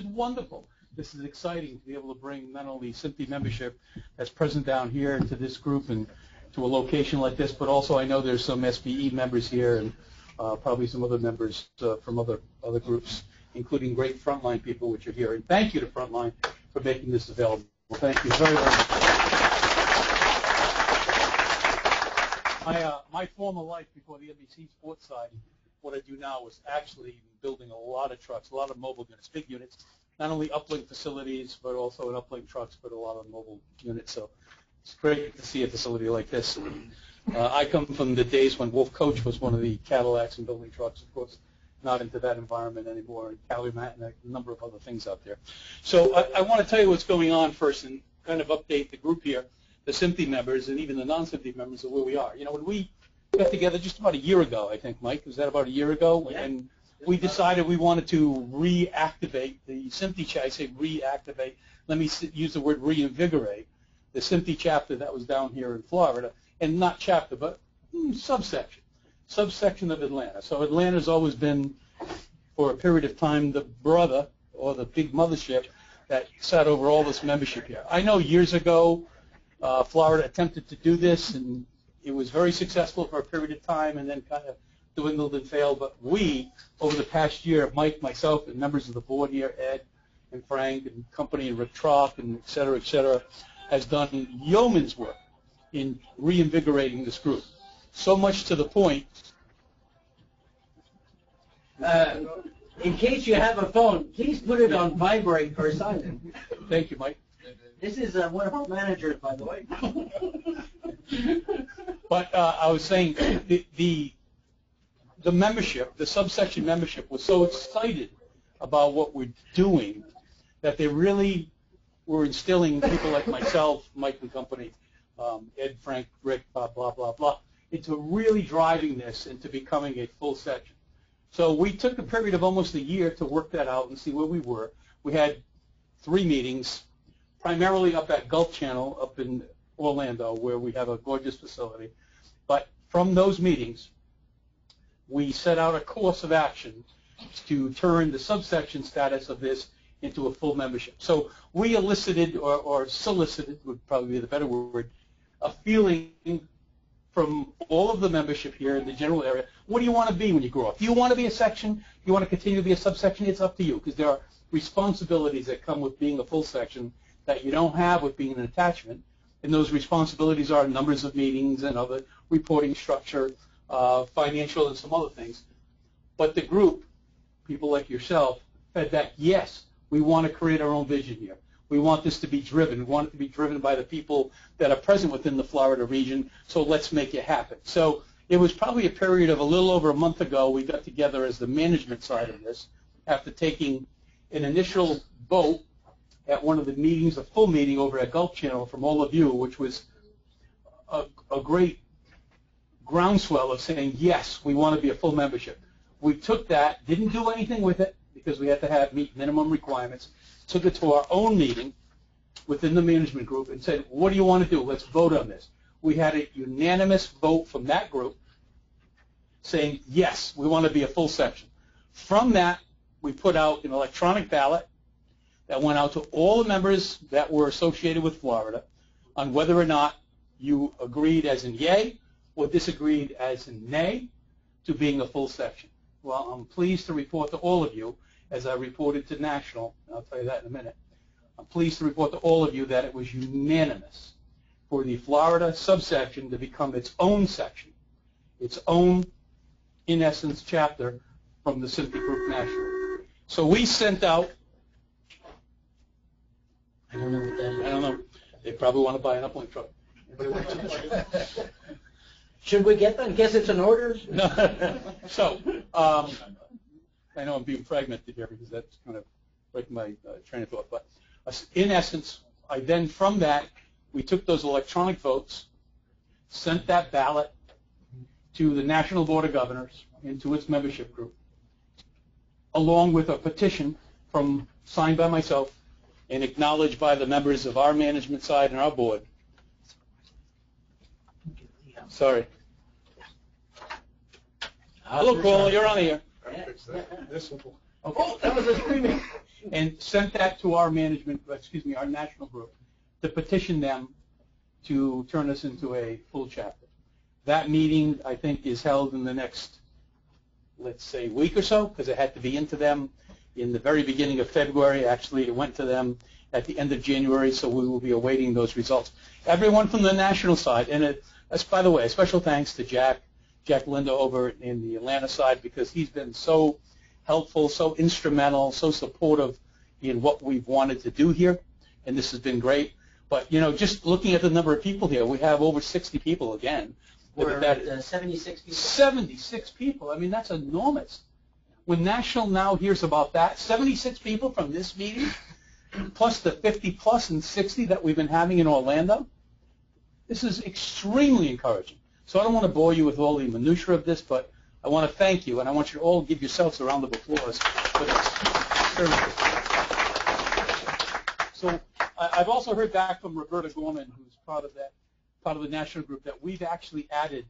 is wonderful. This is exciting to be able to bring not only Smpte membership that's present down here to this group and to a location like this, but also I know there's some SBE members here and probably some other members from other groups, including great frontline people which are here. And thank you to Frontline for making this available. Thank you very, very much. My former life before the NBC sports side, what I do now is actually building a lot of trucks, a lot of mobile units, big units, not only uplink facilities, but also in uplink trucks, but a lot of mobile units. So it's great to see a facility like this. I come from the days when Wolf Coach was one of the Cadillacs and building trucks, of course, not into that environment anymore, and Calumet and a number of other things out there. So I want to tell you what's going on first and kind of update the group here, the Smpte members and even the non-Smpte members of where we are. You know, when we got together just about a year ago, I think, Mike, was that about a year ago? Yeah. And we decided we wanted to reactivate the Smpte chapter. I say reactivate. Let me use the word reinvigorate. The Smpte chapter that was down here in Florida, and not chapter, but subsection of Atlanta. So Atlanta's always been, for a period of time, the brother or the big mothership that sat over all this membership here. I know years ago Florida attempted to do this, and it was very successful for a period of time and then kind of dwindled and failed. But we, over the past year, Mike, myself, and members of the board here, Ed and Frank and company and Rick Trock and et cetera, has done yeoman's work in reinvigorating this group. So much to the point. In case you have a phone, please put it on vibrate or silent. Thank you, Mike. This is one of our managers, by the way. But I was saying the membership, the subsection membership, was so excited about what we're doing that they really were instilling people like myself, Mike and company, Ed, Frank, Rick, blah, blah, into really driving this into becoming a full section. So we took a period of almost a year to work that out and see where we were. We had 3 meetings, primarily up at Gulf Channel up in Orlando, where we have a gorgeous facility. But from those meetings, we set out a course of action to turn the subsection status of this into a full membership. So we elicited, or solicited, would probably be the better word, a feeling from all of the membership here in the general area. What do you want to be when you grow up? Do you want to be a section? Do you want to continue to be a subsection? It's up to you, because there are responsibilities that come with being a full section that you don't have with being an attachment. And those responsibilities are numbers of meetings and other reporting structure, financial and some other things. But the group, people like yourself, fed back, yes, we want to create our own vision here. We want this to be driven. We want it to be driven by the people that are present within the Florida region, so let's make it happen. So it was probably a period of a little over a month ago we got together as the management side of this after taking an initial vote at one of the meetings, a full meeting over at Gulf Channel from all of you, which was a great groundswell of saying, yes, we want to be a full membership. We took that, didn't do anything with it because we had to meet minimum requirements, took it to our own meeting within the management group and said, what do you want to do? Let's vote on this. We had a unanimous vote from that group saying, yes, we want to be a full section. From that, we put out an electronic ballot that went out to all the members that were associated with Florida on whether or not you agreed as in yay or disagreed as in nay to being a full section. Well, I'm pleased to report to all of you, as I reported to National, and I'll tell you that in a minute, I'm pleased to report to all of you that it was unanimous for the Florida subsection to become its own section, its own, in essence, chapter from the Smpte Group National. So we sent out, I don't know what that is. I don't know. They probably want to buy an uplink truck. Should we get that? Guess it's an order? No. So, I know I'm being fragmented here because that's kind of breaking my train of thought. But in essence, I then, from that, we took those electronic votes, sent that ballot to the National Board of Governors and to its membership group, along with a petition signed by myself and acknowledged by the members of our management side and our board. Sorry. Hello, Cole. You're on here. Okay. Oh, that was a screaming. And sent that to our our national group, to petition them to turn us into a full chapter. That meeting, I think, is held in the next, let's say, week or so, because it had to be into them in the very beginning of February. Actually, it went to them at the end of January, so we will be awaiting those results. Everyone from the national side, and by the way, a special thanks to Jack Linda over in the Atlanta side, because he's been so helpful, so instrumental, so supportive in what we've wanted to do here, and this has been great. But, just looking at the number of people here, we have over 60 people again. We're at 76 people. 76 people. I mean, that's enormous. When National now hears about that, 76 people from this meeting, plus the 50 plus and 60 that we've been having in Orlando, this is extremely encouraging. So I don't want to bore you with all the minutiae of this, but I want to thank you, and I want you to all give yourselves a round of applause for this. So I've also heard back from Roberta Gorman, who's part of the national group, that we've actually added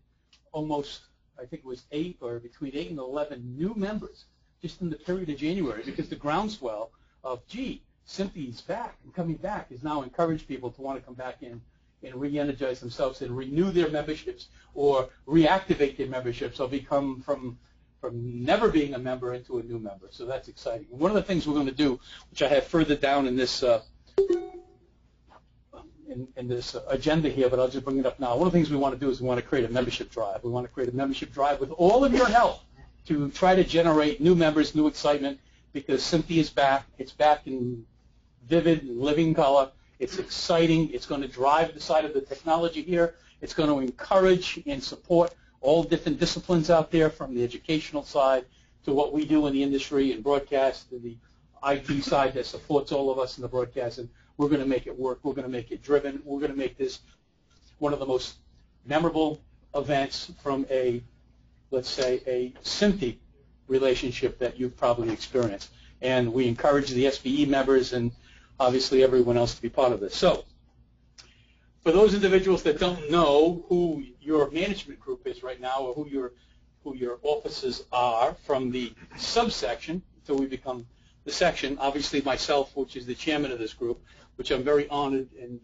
almost, I think it was 8 or between 8 and 11 new members just in the period of January, because the groundswell of, Smpte is back and coming back has now encouraged people to want to come back in and re-energize themselves and renew their memberships or reactivate their memberships or become from never being a member into a new member. So that's exciting. And one of the things we're going to do, which I have further down in this agenda here, but I'll just bring it up now. One of the things we want to do is we want to create a membership drive. We want to create a membership drive with all of your help to try to generate new members, new excitement, because Smpte is back. It's back in vivid and living color. It's exciting. It's going to drive the side of the technology here. It's going to encourage and support all different disciplines out there, from the educational side to what we do in the industry and broadcast, to the IT side that supports all of us in the broadcast. And we're going to make it work. We're going to make it driven. We're going to make this one of the most memorable events from let's say, a Smpte relationship that you've probably experienced. And we encourage the SBE members and obviously everyone else to be part of this. So for those individuals that don't know who your management group is right now, or who your officers are from the subsection until we become the section, obviously myself, which is the chairman of this group, which I'm very honored and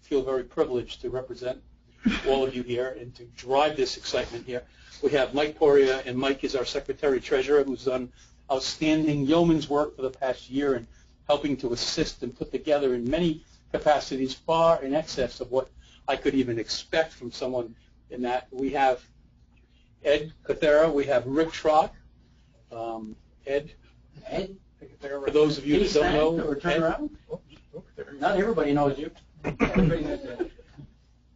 feel very privileged to represent all of you here and to drive this excitement here. We have Mike Poria, and Mike is our secretary-treasurer, who's done outstanding yeoman's work for the past year and helping to assist and put together in many capacities far in excess of what I could even expect from someone in that. We have Ed Cathera. We have Rick Schrock. Ed, for those of you that don't know, or turn around. Not everybody knows you.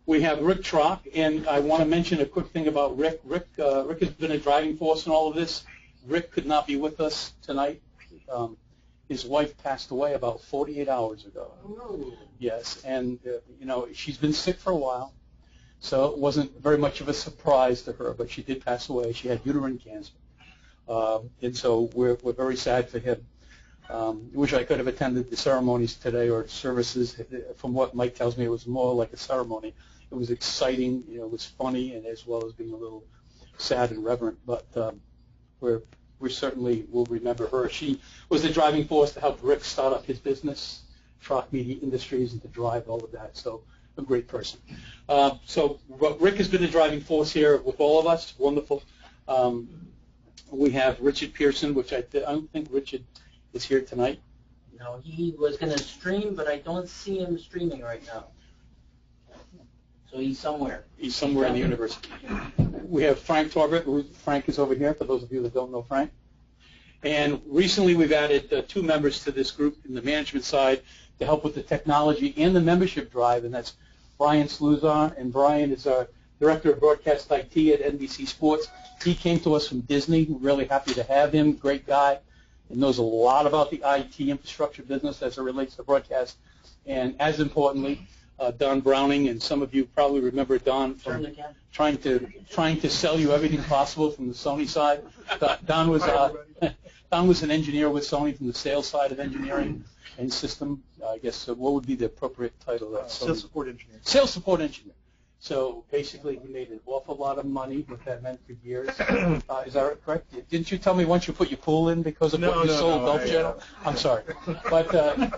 We have Rick Schrock, and I want to mention a quick thing about Rick. Rick has been a driving force in all of this. Rick could not be with us tonight. His wife passed away about 48 hours ago. Oh. Yes, and she's been sick for a while, so it wasn't very much of a surprise to her, but she did pass away. She had uterine cancer, and so we're very sad for him. Wish I could have attended the ceremonies today or services. From what Mike tells me, it was more like a ceremony. It was exciting, it was funny, and as well as being a little sad and reverent. But we certainly will remember her. She was the driving force to help Rick start up his business, Schrock Media Industries, and to drive all of that. So a great person. So Rick has been the driving force here with all of us. Wonderful. We have Richard Pearson, which I don't think Richard is here tonight. No, he was going to stream, but I don't see him streaming right now. So he's somewhere. He's somewhere in the university. We have Frank Torbert. Frank is over here, for those of you that don't know Frank. And recently we've added 2 members to this group in the management side to help with the technology and the membership drive, and that's Brian Sluzar. And Brian is our Director of Broadcast IT at NBC Sports. He came to us from Disney. We're really happy to have him. Great guy. And knows a lot about the IT infrastructure business as it relates to broadcast. And as importantly, Don Browning, and some of you probably remember Don from trying to sell you everything possible from the Sony side. Don was an engineer with Sony from the sales side of engineering and system. I guess what would be the appropriate title? Sales support engineer. Sales support engineer. So basically, he made an awful lot of money with that meant for years. Is that correct? Didn't you tell me once you put your pool in because of what you sold Golf Channel? I'm sorry. But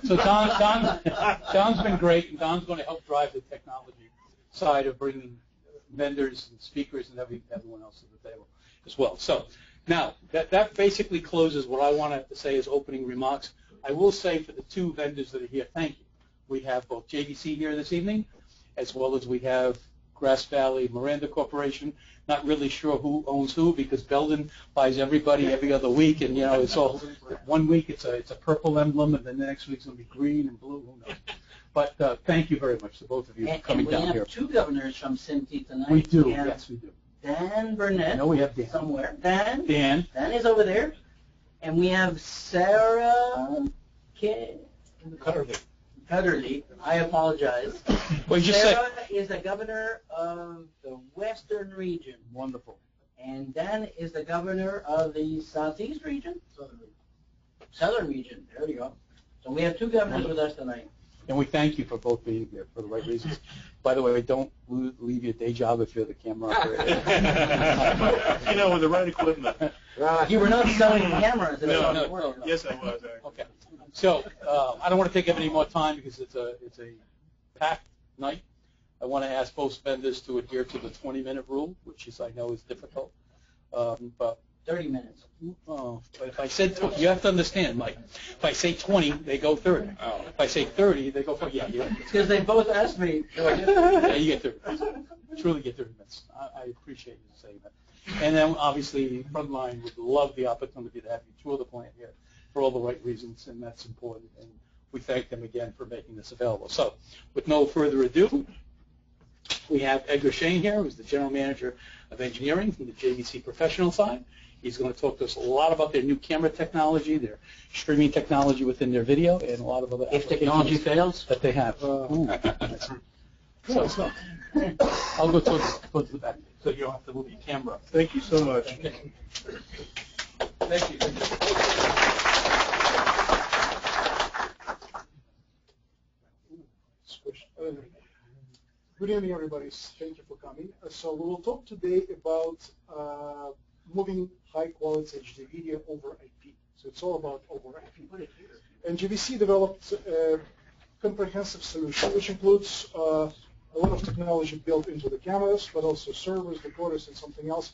so Don's been great, and Don's going to help drive the technology side of bringing vendors and speakers and everyone else to the table as well. So now that basically closes what I wanted to say as opening remarks. I will say for the two vendors that are here, thank you. We have both JVC here this evening, as well as we have Grass Valley Miranda Corporation. Not really sure who owns who because Belden buys everybody every other week, and you know it's all 1 week it's a purple emblem, and then the next week's going to be green and blue. Who knows? But thank you very much to both of you for coming down here. And we have two governors from Smpte tonight. We do, yes, we do. Dan Burnett. No, we have Dan. Somewhere. Dan is over there. And we have Sarah Cutterly. I apologize. Well, you just Sarah is the governor of the Western region. Wonderful. And Dan is the governor of the Southeast region? Southern region. There you go. So we have two governors with us tonight. And we thank you for both being here for the right reasons. By the way, don't leave your day job if you're the camera operator. You know, with the right equipment. You were not selling cameras. No. Yes, I was. Okay. So I don't want to take up any more time because it's a packed night. I want to ask both vendors to adhere to the 20-minute rule, which is I know is difficult. But 30 minutes. But if I said 20, you have to understand, Mike. If I say 20, they go 30. If I say 30, they go 40. Yeah. It's because they both asked me. Yeah, you get 30 minutes. Truly get 30 minutes. I appreciate you saying that. And then obviously, Frontline would love the opportunity to have you tour the plant here for all the right reasons, and that's important. And we thank them again for making this available. So, with no further ado, we have Edgar Shane here, who's the General Manager of Engineering from the JVC professional side. He's going to talk to us a lot about their new camera technology, their streaming technology within their video, and a lot of other If technology fails? that they have. So I'll go towards the back so you don't have to move your camera. Thank you so much. Thank you. Good evening, everybody. Thank you for coming. So we will talk today about moving high-quality HD video over IP. So it's all about over IP. And JVC developed a comprehensive solution, which includes a lot of technology built into the cameras, but also servers, decoders, and something else.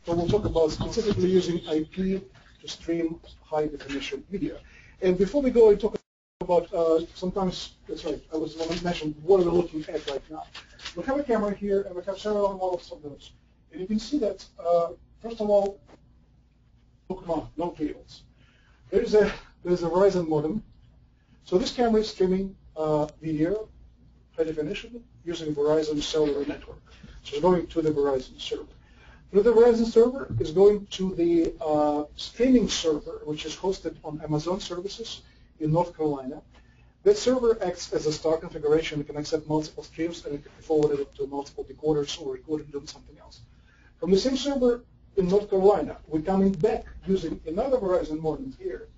So we'll talk about specifically using IP to stream high-definition video. And before we go and talk about sometimes, that's right, I was going to mention what are we looking at right now. We have a camera here, and we have several models of those. And you can see that, first of all, no cables. There's a Verizon modem. So this camera is streaming video, high definition, using Verizon cellular network. So it's going to the Verizon server. Through the Verizon server is going to the streaming server, which is hosted on Amazon services in North Carolina. That server acts as a star configuration. It can accept multiple streams, and it can be forwarded to multiple decoders or recorded doing something else. From the same server in North Carolina, we're coming back using another Verizon modem here.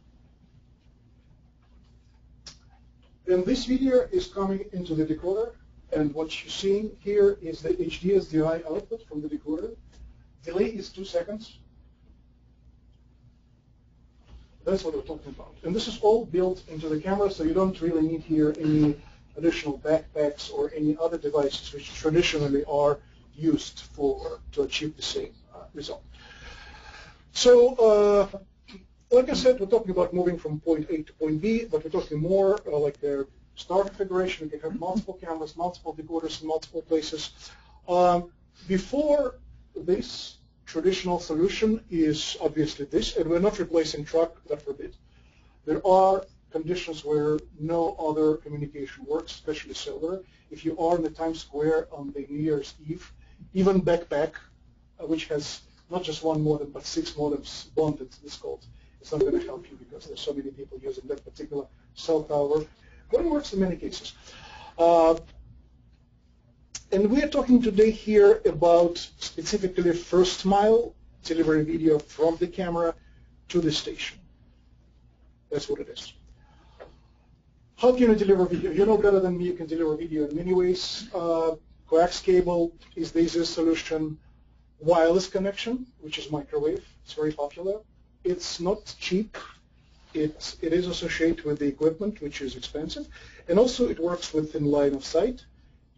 And this video is coming into the decoder, and what you're seeing here is the HDSDI output from the decoder. Delay is 2 seconds. That's what we're talking about. And this is all built into the camera, so you don't really need here any additional backpacks or any other devices which traditionally are used to achieve the same result. So, like I said, we're talking about moving from point A to point B, but we're talking more like their star configuration. You can have multiple cameras, multiple decoders in multiple places. Before this, traditional solution is obviously this, and we're not replacing truck, God forbid. There are conditions where no other communication works, especially cellular. If you are in the Times Square on the New Year's Eve, even backpack, which has not just one modem, but 6 modems bonded, it's called, it's not going to help you because there's so many people using that particular cell tower. But it works in many cases. And we are talking today here about specifically first mile delivery video from the camera to the station. That's what it is. How can you deliver video? You know better than me you can deliver video in many ways. Coax cable is the easiest solution. Wireless connection, which is microwave, it's very popular. It's not cheap. It is associated with the equipment, which is expensive, and also it works within line of sight,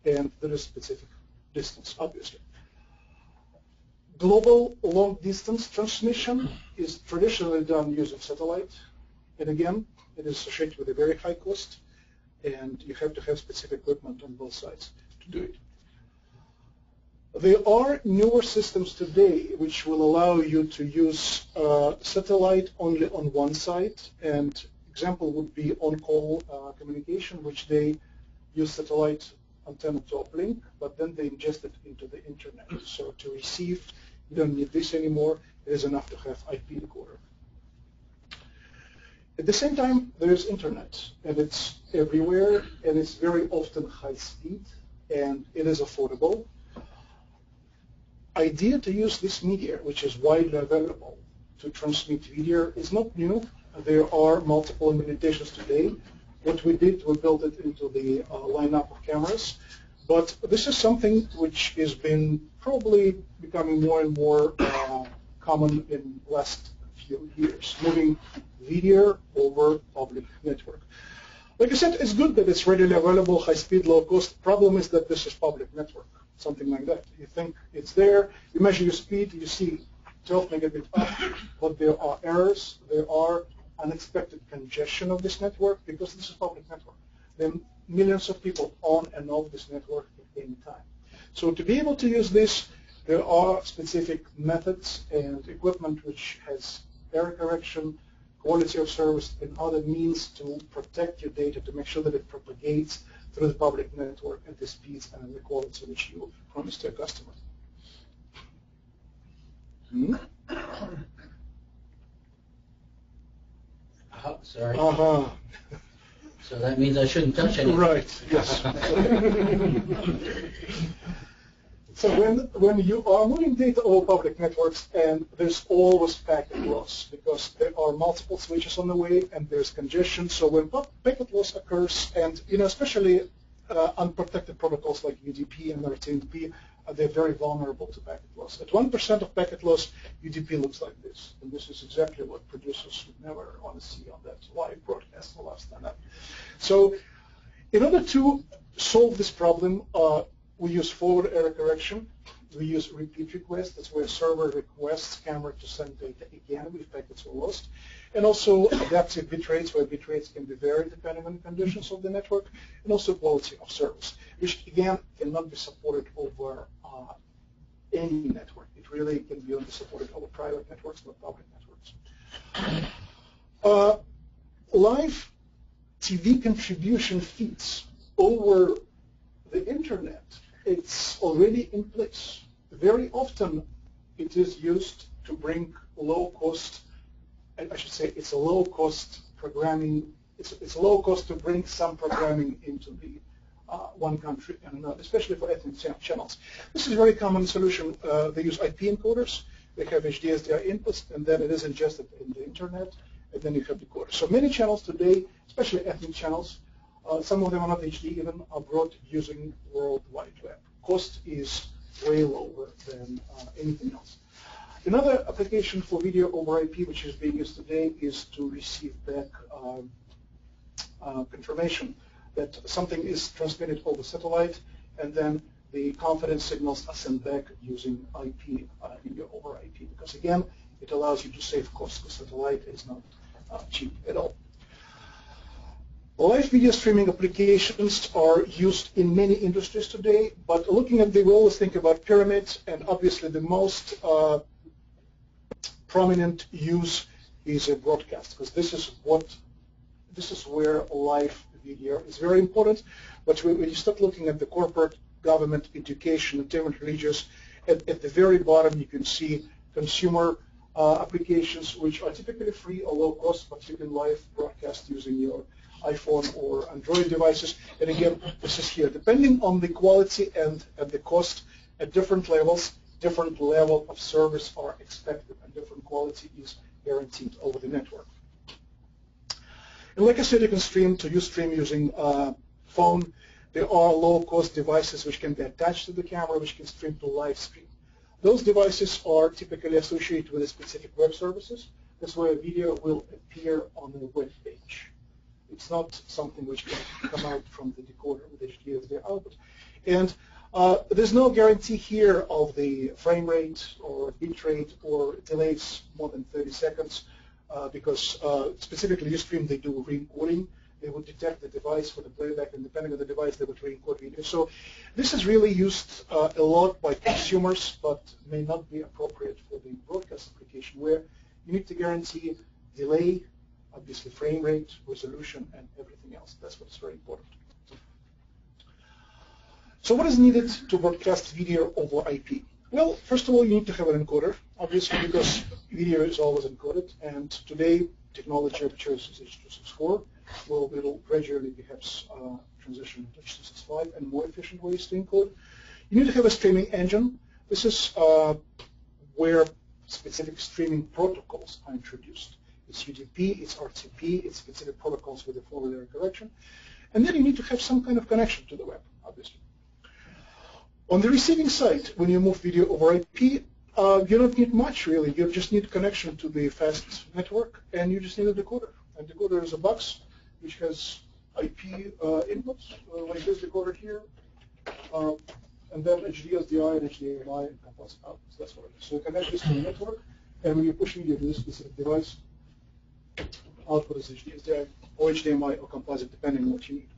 and there is specific distance, obviously. Global long-distance transmission is traditionally done using satellite, and again, it is associated with a very high cost, and you have to have specific equipment on both sides to do it. There are newer systems today which will allow you to use satellite only on one side, and example would be on-call communication, which they use satellite antenna to uplink, but then they ingest it into the internet. So to receive, you don't need this anymore. It is enough to have IP decoder. At the same time, there is internet, and it's everywhere, and it's very often high speed, and it is affordable. Idea to use this media, which is widely available to transmit video, is not new. There are multiple implementations today. What we did, we built it into the lineup of cameras, but this is something which has been probably becoming more and more common in the last few years, moving video over public network. Like I said, it's good that it's readily available, high speed, low cost. Problem is that this is public network, something like that. You think it's there, you measure your speed, you see 12 megabit up, but there are errors, there are unexpected congestion of this network because this is public network. Then millions of people on and off this network at any time. So to be able to use this, there are specific methods and equipment which has error correction, quality of service, and other means to protect your data to make sure that it propagates through the public network at the speeds and the quality which you promise to your customer. Sorry. Uh-huh. So that means I shouldn't touch anything. Right, yes. So when you are moving data over public networks, and there's always packet loss because there are multiple switches on the way and there's congestion. So when packet loss occurs, and especially unprotected protocols like UDP and RTMP, they're very vulnerable to packet loss. At 1% of packet loss, UDP looks like this, and this is exactly what producers would never want to see on that live broadcast or live stand-up. So in order to solve this problem, we use forward error correction. We use repeat request. That's where a server requests camera to send data again if packets were lost. And also adaptive bit rates, where bit rates can be varied depending on the conditions of the network, and also quality of service, which again cannot be supported over any network. It really can be only supported over private networks, not public networks. Live TV contribution feeds over the internet, it's already in place. Very often it is used to bring low cost, I should say it's a low cost programming, it's low cost to bring some programming into the one country and another, especially for ethnic channels. This is a very common solution. They use IP encoders, they have HDSDI inputs, and then it is ingested in the internet, and then you have decoders. So many channels today, especially ethnic channels, some of them are not HD even, are brought using World Wide Web. Cost is way lower than anything else. Another application for video over IP which is being used today is to receive back confirmation that something is transmitted over satellite, and then the confidence signals are sent back using IP, video over IP, because again, it allows you to save costs because satellite is not cheap at all. Live video streaming applications are used in many industries today, but looking at them, we always think about pyramids, and obviously the most prominent use is a broadcast, because this is where live video is very important. But when you start looking at the corporate, government, education, entertainment, religious, at the very bottom you can see consumer applications, which are typically free or low cost, but you can live broadcast using your iPhone or Android devices. And again, this is here. Depending on the quality and the cost at different levels, different level of service are expected, and different quality is guaranteed over the network. And like I said, you can stream using phone. There are low-cost devices which can be attached to the camera, which can stream to live stream. Those devices are typically associated with specific web services. That's where a video will appear on a web page. It's not something which can come out from the decoder with HDSD output. And there's no guarantee here of the frame rate or bit rate or delays more than 30 seconds because specifically Ustream, they do re-encoding. They would detect the device for the playback, and depending on the device, they would re-encode video. So this is really used a lot by consumers, but may not be appropriate for the broadcast application, where you need to guarantee delay, obviously frame rate, resolution, and everything else. That's what's very important. So what is needed to broadcast video over IP? Well, first of all, you need to have an encoder, obviously, because video is always encoded, and today technology of choice is H.264. Well, it'll gradually perhaps transition to H.265 and more efficient ways to encode. You need to have a streaming engine. This is where specific streaming protocols are introduced. It's UDP, it's RTP, it's specific protocols with a forward-layer correction. And then you need to have some kind of connection to the web, obviously. On the receiving side, when you move video over IP, you don't need much, really. You just need connection to the fast network, and you just need a decoder. And decoder is a box which has IP inputs, like this decoder here, and then HDSDI and HDMI and composite outputs. That's what it is. So you connect this to the network, and when you push video to this specific device, output is HDSDI or HDMI or composite, depending on what you need.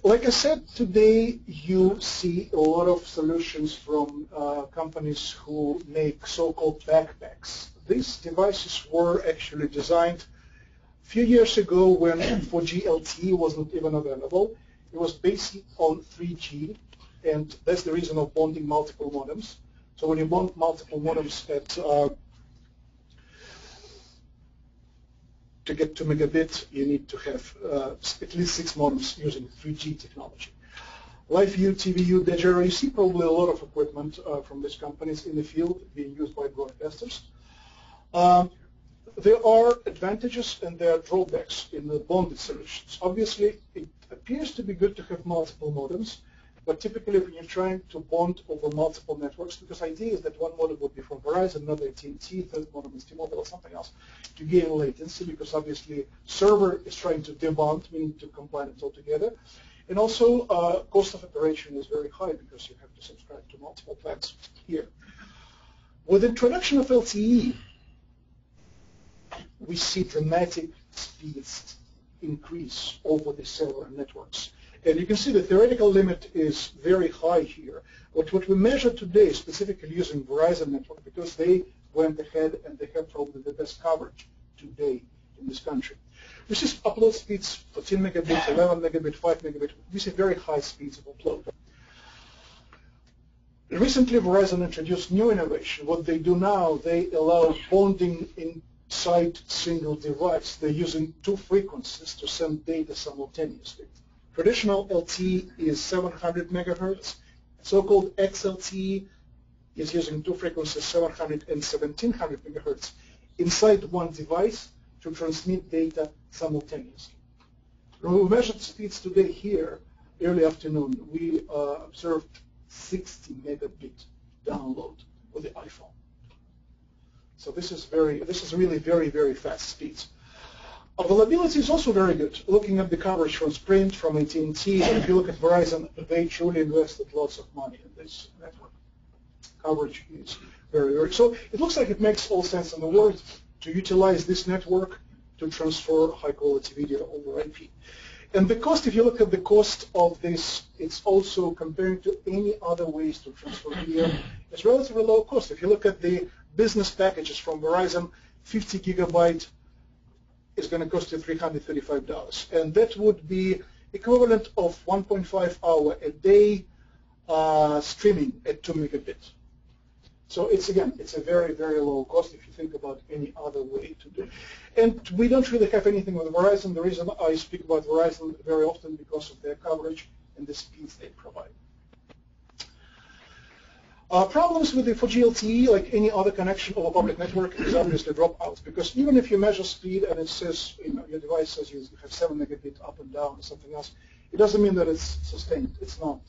Like I said, today you see a lot of solutions from companies who make so-called backpacks. These devices were actually designed a few years ago when 4G LTE wasn't even available. It was based on 3G, and that's the reason of bonding multiple modems. So when you bond multiple modems to get 2 megabit, you need to have at least 6 modems using 3G technology. LiveView, TVU, Dejero, you see probably a lot of equipment from these companies in the field being used by broadcasters. There are advantages and there are drawbacks in the bonded solutions. Obviously, it appears to be good to have multiple modems, but typically when you're trying to bond over multiple networks, because the idea is that one modem would be from Verizon, another AT&T, third modem is T-Mobile or something else, to gain latency, because obviously server is trying to debond, meaning to combine it all together. And also cost of operation is very high because you have to subscribe to multiple plans here. With the introduction of LTE, we see dramatic speeds increase over the cellular networks. And you can see the theoretical limit is very high here. But what we measure today, specifically using Verizon network, because they went ahead and they have probably the best coverage today in this country. This is upload speeds 14 megabit, 11 megabit, 5 megabit. These are very high speeds of upload. Recently, Verizon introduced new innovation. What they do now, they allow bonding inside single device. They're using 2 frequencies to send data simultaneously. Traditional LTE is 700 megahertz. So-called XLTE is using 2 frequencies, 700 and 1700 megahertz, inside one device to transmit data simultaneously. When we measured speeds today here, early afternoon, we observed 60 megabit download with the iPhone. So this is really very, very fast speeds. Availability is also very good. Looking at the coverage from Sprint, from AT&T, and if you look at Verizon, they truly invested lots of money in this network. Coverage is very, very. So it looks like it makes all sense in the world to utilize this network to transfer high-quality video over IP. And the cost, if you look at the cost of this, it's also comparing to any other ways to transfer video, it's relatively low cost. If you look at the business packages from Verizon, 50 gigabyte is going to cost you $335. And that would be equivalent of 1.5 hour a day streaming at 2 megabit. So it's a very, very low cost if you think about any other way to do it. And we don't really have anything with Verizon. The reason I speak about Verizon very often because of their coverage and the speeds they provide. Problems with for GLTE, like any other connection over public network, is obviously dropout, because even if you measure speed and it says, your device says you have 7 megabit up and down or something else, it doesn't mean that it's sustained. It's not.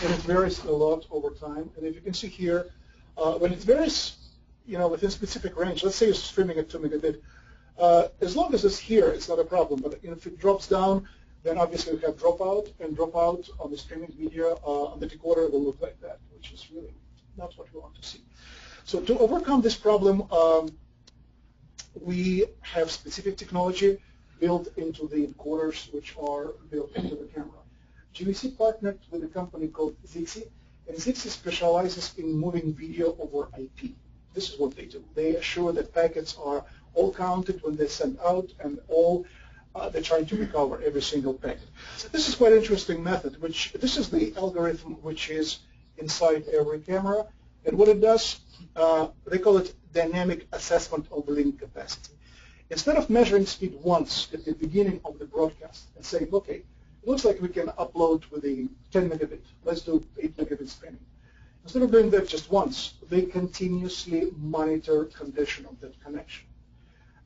And it varies a lot over time. And if you can see here, when it varies, within specific range, let's say you're streaming at 2 megabit, as long as it's here, it's not a problem. But if it drops down, then obviously we have dropout, and dropout on the streaming media on the decoder will look like that, which is really not what we want to see. So to overcome this problem, we have specific technology built into the encoders, which are built into the camera. GVC partnered with a company called Zixi, and Zixi specializes in moving video over IP. This is what they do. They assure that packets are all counted when they send out, and they're trying to recover every single packet. So this is quite an interesting method. This is the algorithm which is inside every camera, and what it does, they call it dynamic assessment of link capacity. Instead of measuring speed once at the beginning of the broadcast and saying, okay, it looks like we can upload with a 10 megabit, let's do 8 megabit spanning. Instead of doing that just once, they continuously monitor condition of that connection.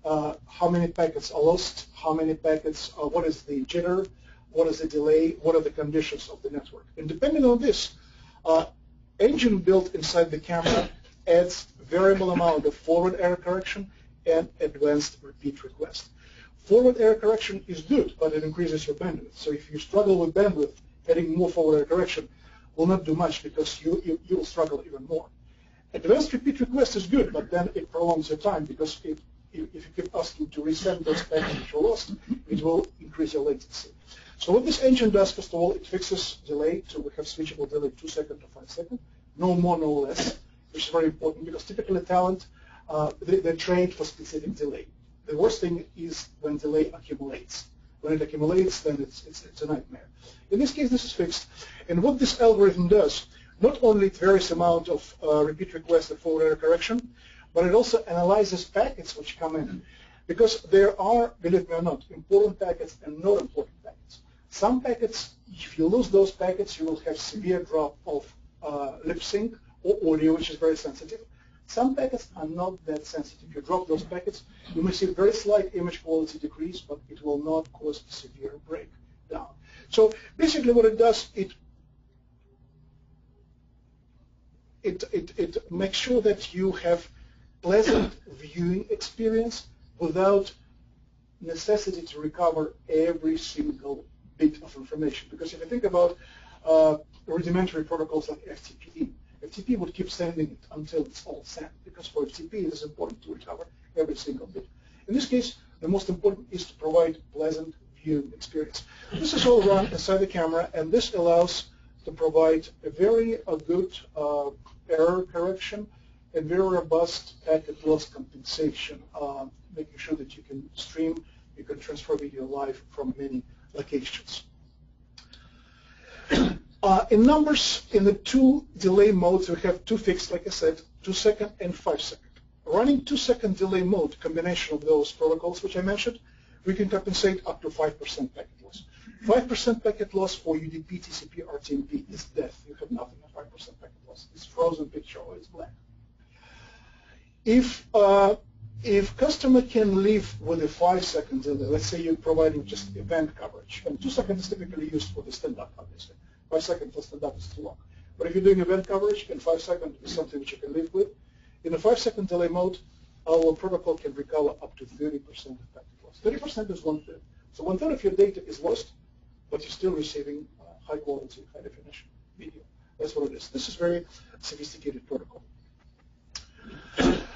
How many packets are lost, how many packets, what is the jitter, what is the delay, what are the conditions of the network. And depending on this, engine built inside the camera adds variable amount of forward error correction and advanced repeat request. Forward error correction is good, but it increases your bandwidth. So if you struggle with bandwidth, adding more forward error correction will not do much because you will struggle even more. Advanced repeat request is good, but then it prolongs your time because if you keep asking to resend those packets which are lost, it will increase your latency. So what this engine does, first of all, it fixes delay. So we have switchable delay 2 seconds to 5 seconds, no more, no less, which is very important because typically talent, they're trained for specific delay. The worst thing is when delay accumulates. When it accumulates, then it's a nightmare. In this case, this is fixed. And what this algorithm does, not only it varies amount of repeat request and forward error correction, but it also analyzes packets which come in. Because there are, believe me or not, important packets and not important packets. Some packets, if you lose those packets, you will have severe drop of lip sync or audio, which is very sensitive. Some packets are not that sensitive. If you drop those packets, you may see a very slight image quality decrease, but it will not cause a severe breakdown. So basically what it does, it makes sure that you have pleasant viewing experience without necessity to recover every single bit of information. Because if you think about rudimentary protocols like FTP, FTP would keep sending it until it's all sent, because for FTP it is important to recover every single bit. In this case, the most important is to provide pleasant viewing experience. This is all run inside the camera, and this allows to provide a very good error correction and very robust packet loss compensation, making sure that you can stream, you can transfer video live from many locations. In numbers, in the 2 delay modes, we have 2 fixed, like I said, 2 second and 5 second. Running 2 second delay mode, combination of those protocols which I mentioned, we can compensate up to 5% packet loss. 5% packet loss for UDP, TCP, or RTMP is death. You have nothing at 5% packet loss. It's frozen picture or it's black. If customer can live with a 5 second delay, let's say you're providing just event coverage, and 2 seconds is typically used for the stand-up, obviously. 5 seconds for stand-up is too long. But if you're doing event coverage, and 5 seconds is something which you can live with, in a 5 second delay mode, our protocol can recover up to 30% of packet loss. 30% is 1/3. So 1/3 of your data is lost, but you're still receiving high quality, high definition video. That's what it is. This is very sophisticated protocol.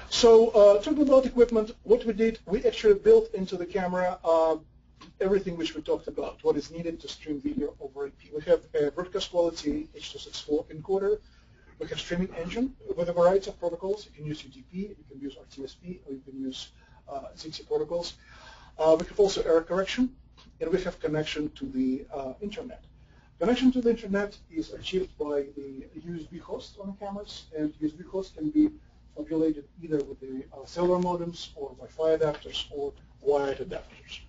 So talking about equipment, what we did, we actually built into the camera everything which we talked about, what is needed to stream video over IP. We have a broadcast quality H.264 encoder. We have streaming engine with a variety of protocols. You can use UDP, you can use RTSP, or you can use Zixi protocols. We have also error correction, and we have connection to the internet. Connection to the internet is achieved by the USB host on the cameras, and USB host can be populated either with the cellular modems or Wi-Fi adapters or wired adapters.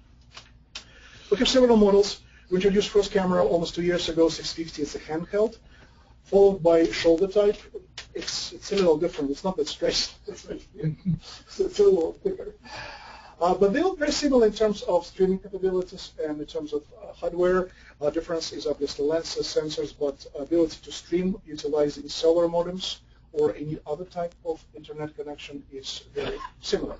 We have several models. We introduced first camera almost 2 years ago, 650 as a handheld, followed by shoulder type, it's a little different. It's not that straight. So it's a little thicker. But they look very similar in terms of streaming capabilities and in terms of hardware. Difference is obviously lenses, sensors, but ability to stream utilizing cellular modems or any other type of internet connection is very similar.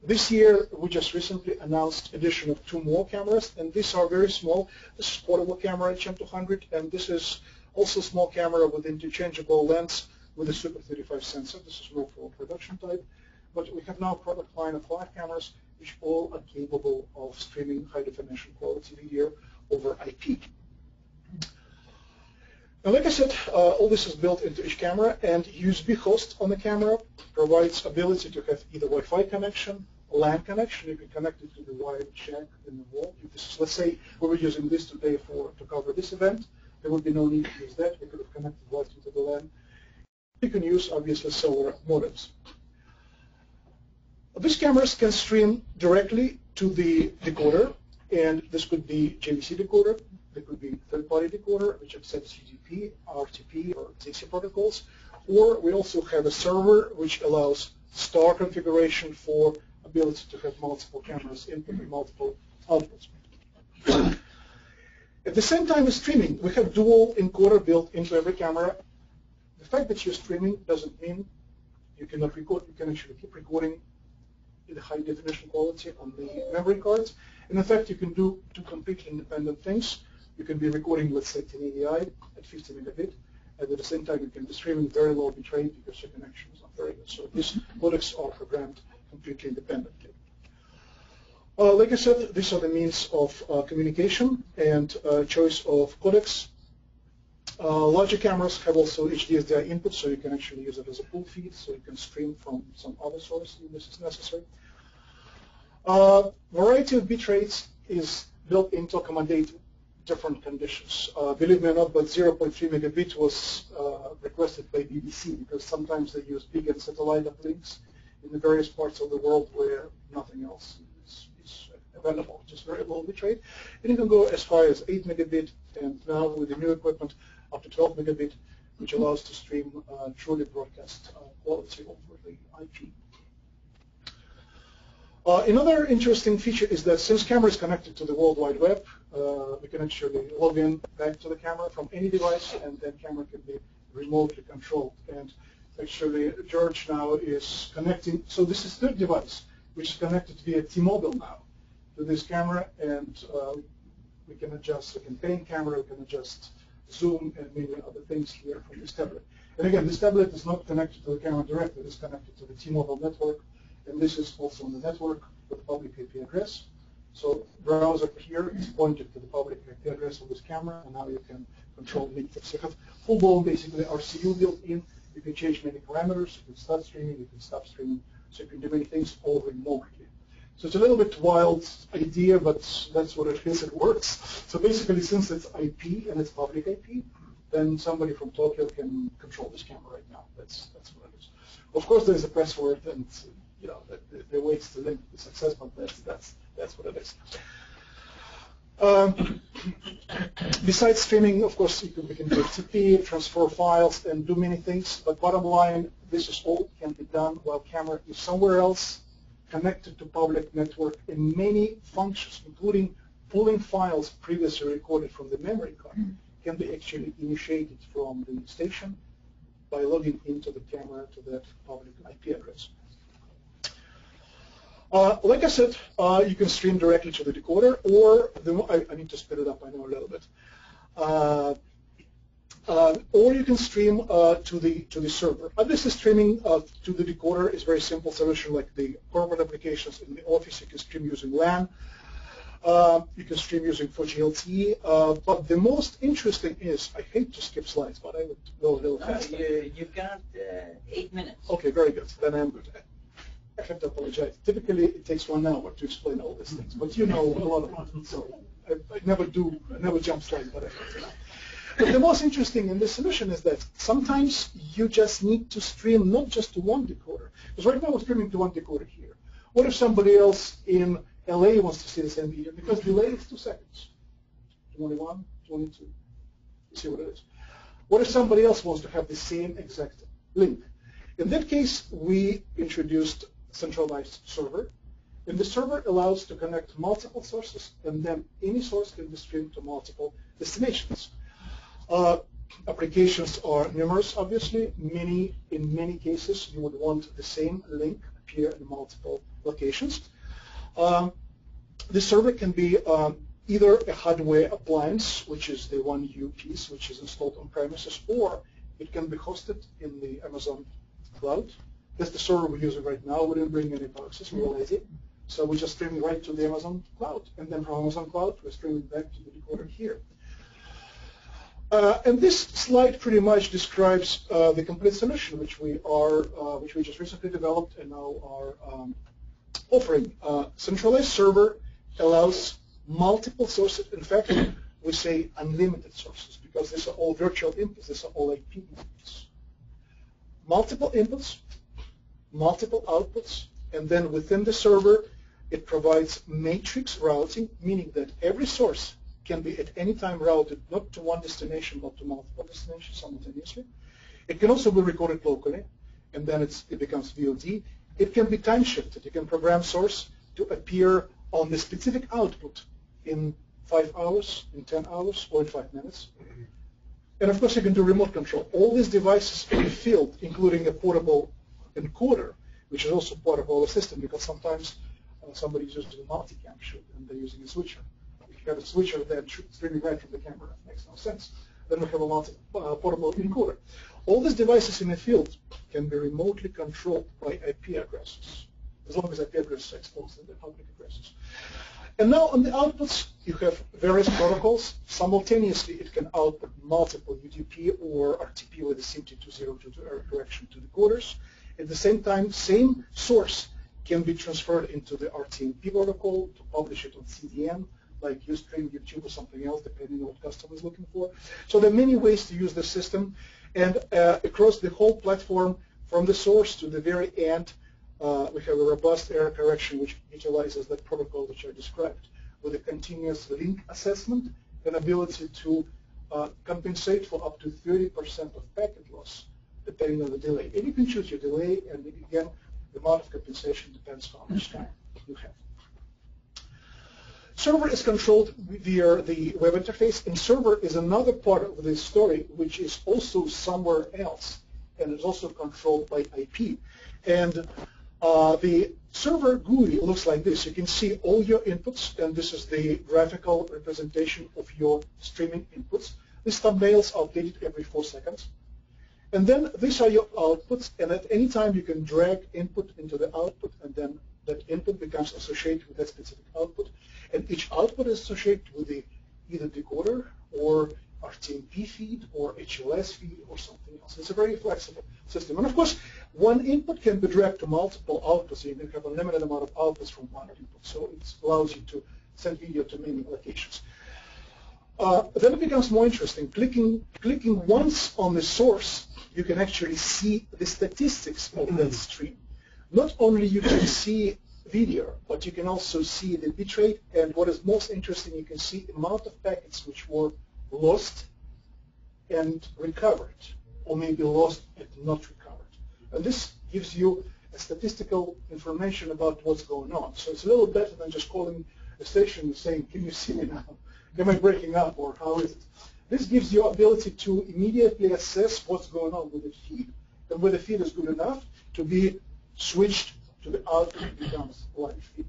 This year, we just recently announced addition of 2 more cameras, and these are very small. This is portable camera HM200, and this is also a small camera with interchangeable lens with a Super 35 sensor. This is more for production type. But we have now a product line of 5 cameras, which all are capable of streaming high-definition quality video over IP. Now, like I said, all this is built into each camera, and USB host on the camera provides ability to have either Wi-Fi connection, LAN connection. You can connect it to the wired jack in the wall. If this is, let's say we were using this today to cover this event, there would be no need to use that. We could have connected right into the LAN. You can use, obviously, cellular modems. These cameras can stream directly to the decoder, and this could be JVC decoder. It could be third-party decoder, which accepts UDP, RTP, or TC protocols. Or we also have a server, which allows star configuration for ability to have multiple cameras input and multiple outputs. At the same time as streaming, we have dual encoder built into every camera. The fact that you're streaming doesn't mean you cannot record. You can actually keep recording in high definition quality on the memory cards. And in fact, you can do 2 completely independent things. You can be recording, let's say, 1080i at 50 megabit, and at the same time, you can be streaming very low bitrate because your connection is not very good. So these codecs are programmed completely independently. Like I said, these are the means of communication and choice of codecs. Larger cameras have also HDSDI input, so you can actually use it as a pool feed, so you can stream from some other source if this is necessary. Variety of bitrates is built in to accommodate different conditions. Believe me or not, but 0.3 megabit was requested by BBC because sometimes they use big and satellite uplinks in the various parts of the world where nothing else is available, just very low bitrate. And you can go as far as 8 megabit, and now with the new equipment, up to 12 megabit, which allows to stream truly broadcast quality over the IP. Another interesting feature is that since camera is connected to the World Wide Web, we can actually log in back to the camera from any device, and then camera can be remotely controlled. And actually, George now is connecting. So this is third device, which is connected via T-Mobile now to this camera, and we can adjust. We can pan camera, we can adjust zoom, and many other things here from this tablet. And again, this tablet is not connected to the camera directly. It is connected to the T-Mobile network. And this is also on the network with the public IP address. So browser here is pointed to the public IP address of this camera, and now you can control many things. You have full-blown, basically, RCU built in. You can change many parameters. You can start streaming. You can stop streaming. So you can do many things all remotely. So it's a little bit wild idea, but that's what it is. It works. So basically, since it's IP and it's public IP, then somebody from Tokyo can control this camera right now. That's what it is. Of course, there's a password, and you know, there are ways to limit the success, but that's what it is. Besides streaming, of course, we can do FTP, transfer files, and do many things. But bottom line, this is all can be done while camera is somewhere else, connected to public network, and many functions, including pulling files previously recorded from the memory card, can be actually initiated from the station by logging into the camera to that public IP address. Like I said, you can stream directly to the decoder, or I need to speed it up, I know a little bit. Or you can stream to the server. Obviously, streaming to the decoder is a very simple solution, like the corporate applications in the office. You can stream using LAN. You can stream using 4G LTE. But the most interesting is, I hate to skip slides, but I would go a little faster. You've got 8 minutes. Okay, very good. Then I'm good. I have to apologize. Typically, it takes 1 hour to explain all these things, but you know a lot about it, so I never jump slides, but I have to now. But the most interesting in this solution is that sometimes you just need to stream not just to one decoder. Because right now we're streaming to one decoder here. What if somebody else in LA wants to see the same video? Because delay is 2 seconds. 21, 22. You see what it is. What if somebody else wants to have the same exact link? In that case, we introduced centralized server. And the server allows to connect multiple sources, and then any source can be streamed to multiple destinations. Applications are numerous, obviously. In many cases, you would want the same link appear in multiple locations. The server can be either a hardware appliance, which is the 1U piece, which is installed on premises, or it can be hosted in the Amazon cloud. That's the server we're using right now. We didn't bring any boxes. We were lazy. So we're just streaming right to the Amazon cloud. And then from Amazon cloud, we're streaming back to the decoder here. And this slide pretty much describes the complete solution, which we just recently developed and now are offering. Centralized server allows multiple sources. In fact, we say unlimited sources because these are all virtual inputs. These are all IP inputs. Multiple inputs, multiple outputs, and then within the server, it provides matrix routing, meaning that every source can be at any time routed not to one destination but to multiple destinations simultaneously. It can also be recorded locally, and then it becomes VOD. It can be time shifted. You can program source to appear on the specific output in 5 hours, in 10 hours, or in 5 minutes. And of course, you can do remote control. All these devices in the field, including a portable encoder, which is also part of our system, because sometimes somebody's using a multicam shoot and they're using a switcher. If you have a switcher then streaming right from the camera, it makes no sense. Then we have a portable encoder. All these devices in the field can be remotely controlled by IP addresses, as long as IP addresses are exposed in the public addresses. And now on the outputs, you have various protocols. Simultaneously, it can output multiple UDP or RTP with a Smpte 202 error correction to decoders. At the same time, same source can be transferred into the RTMP protocol to publish it on CDN, like Ustream, YouTube, or something else, depending on what customer is looking for. So there are many ways to use the system. And across the whole platform, from the source to the very end, we have a robust error correction which utilizes that protocol which I described, with a continuous link assessment and ability to compensate for up to 30% of packet loss, depending on the delay. And you can choose your delay, and again, the amount of compensation depends on how much time you have. Server is controlled via the web interface, and server is another part of this story which is also somewhere else, and is also controlled by IP. And the server GUI looks like this. You can see all your inputs, and this is the graphical representation of your streaming inputs. These thumbnails are updated every 4 seconds. And then these are your outputs, and at any time you can drag input into the output, and then that input becomes associated with that specific output. And each output is associated with either decoder or RTMP feed or HLS feed or something else. It's a very flexible system. And of course, one input can be dragged to multiple outputs, so you can have a limited amount of outputs from one input. So it allows you to send video to many locations. Then it becomes more interesting. Clicking once on the source, you can actually see the statistics of that stream. Not only you can see video, but you can also see the bitrate, and what is most interesting, you can see the amount of packets which were lost and recovered, or maybe lost and not recovered. And this gives you a statistical information about what's going on. So it's a little better than just calling a station and saying, can you see me now? Am I breaking up, or how is it? This gives you ability to immediately assess what's going on with the feed, and whether the feed is good enough to be switched to the output becomes live feed.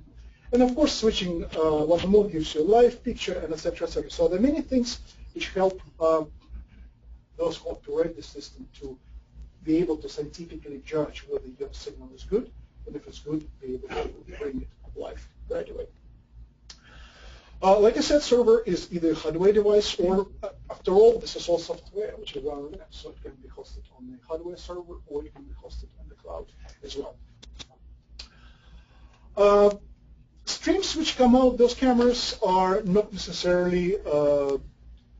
And of course, switching one mode gives you a live picture, and etc., etc. So there are many things which help those who operate the system to be able to scientifically judge whether your signal is good, and if it's good, be able to bring it live right away. Like I said, server is either a hardware device or, after all, this is all software, which is run on the net, so it can be hosted on the hardware server or it can be hosted on the cloud as well. Streams which come out, those cameras are not necessarily,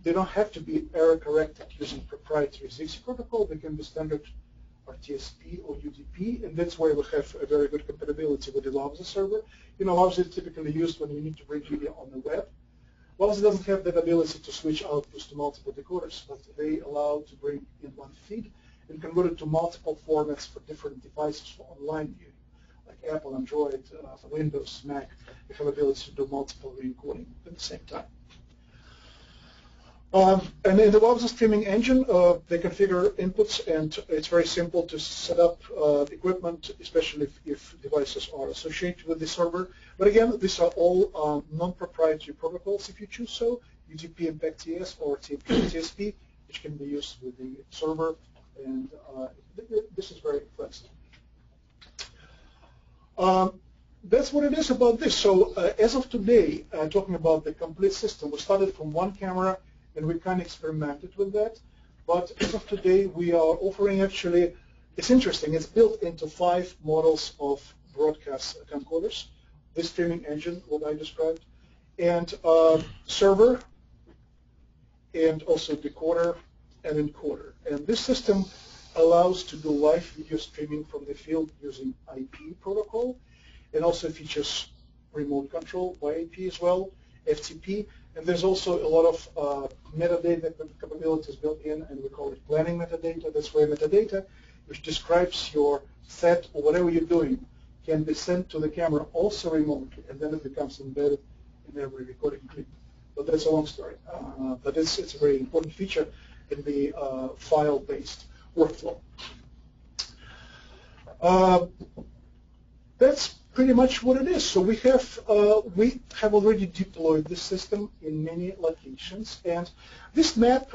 they don't have to be error corrected using proprietary ZigZag protocol. They can be standard RTSP or UDP, and that's why we have a very good compatibility with the LAVZA server. You know, LAVZA is typically used when you need to bring video on the web. Whilst it doesn't have the ability to switch outputs to multiple decoders, but they allow to bring in one feed and convert it to multiple formats for different devices for online viewing, like Apple, Android, Windows, Mac. They have the ability to do multiple re-encoding at the same time. And in the web streaming engine, they configure inputs, and it's very simple to set up equipment, especially if devices are associated with the server. But again, these are all non-proprietary protocols, if you choose so, UDP and PACTS or TSP, which can be used with the server, and this is very flexible. That's what it is about this. So as of today, talking about the complete system, we started from one camera, and we kind of experimented with that. But as of today, we are offering actually, it's interesting, it's built into 5 models of broadcast camcorders, this streaming engine, what I described, and server, and also decoder and encoder. And this system allows to do live video streaming from the field using IP protocol, and also features remote control by IP as well, FTP, and there's also a lot of metadata capabilities built in, and we call it planning metadata. That's where metadata, which describes your set or whatever you're doing, can be sent to the camera also remotely, and then it becomes embedded in every recording clip. But that's a long story. But it's a very important feature in the file-based workflow. That's pretty much what it is. So we have already deployed this system in many locations, and this map,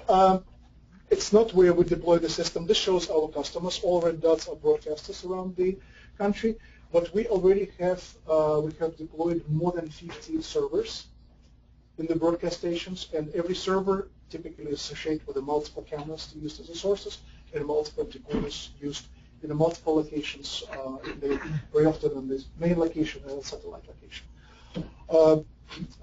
it's not where we deploy the system. This shows our customers. All red dots are broadcasters around the country, but we already have deployed more than 50 servers in the broadcast stations, and every server typically is associated with multiple cameras used as the sources and multiple decoders used in the multiple locations, very often in this main location and satellite location.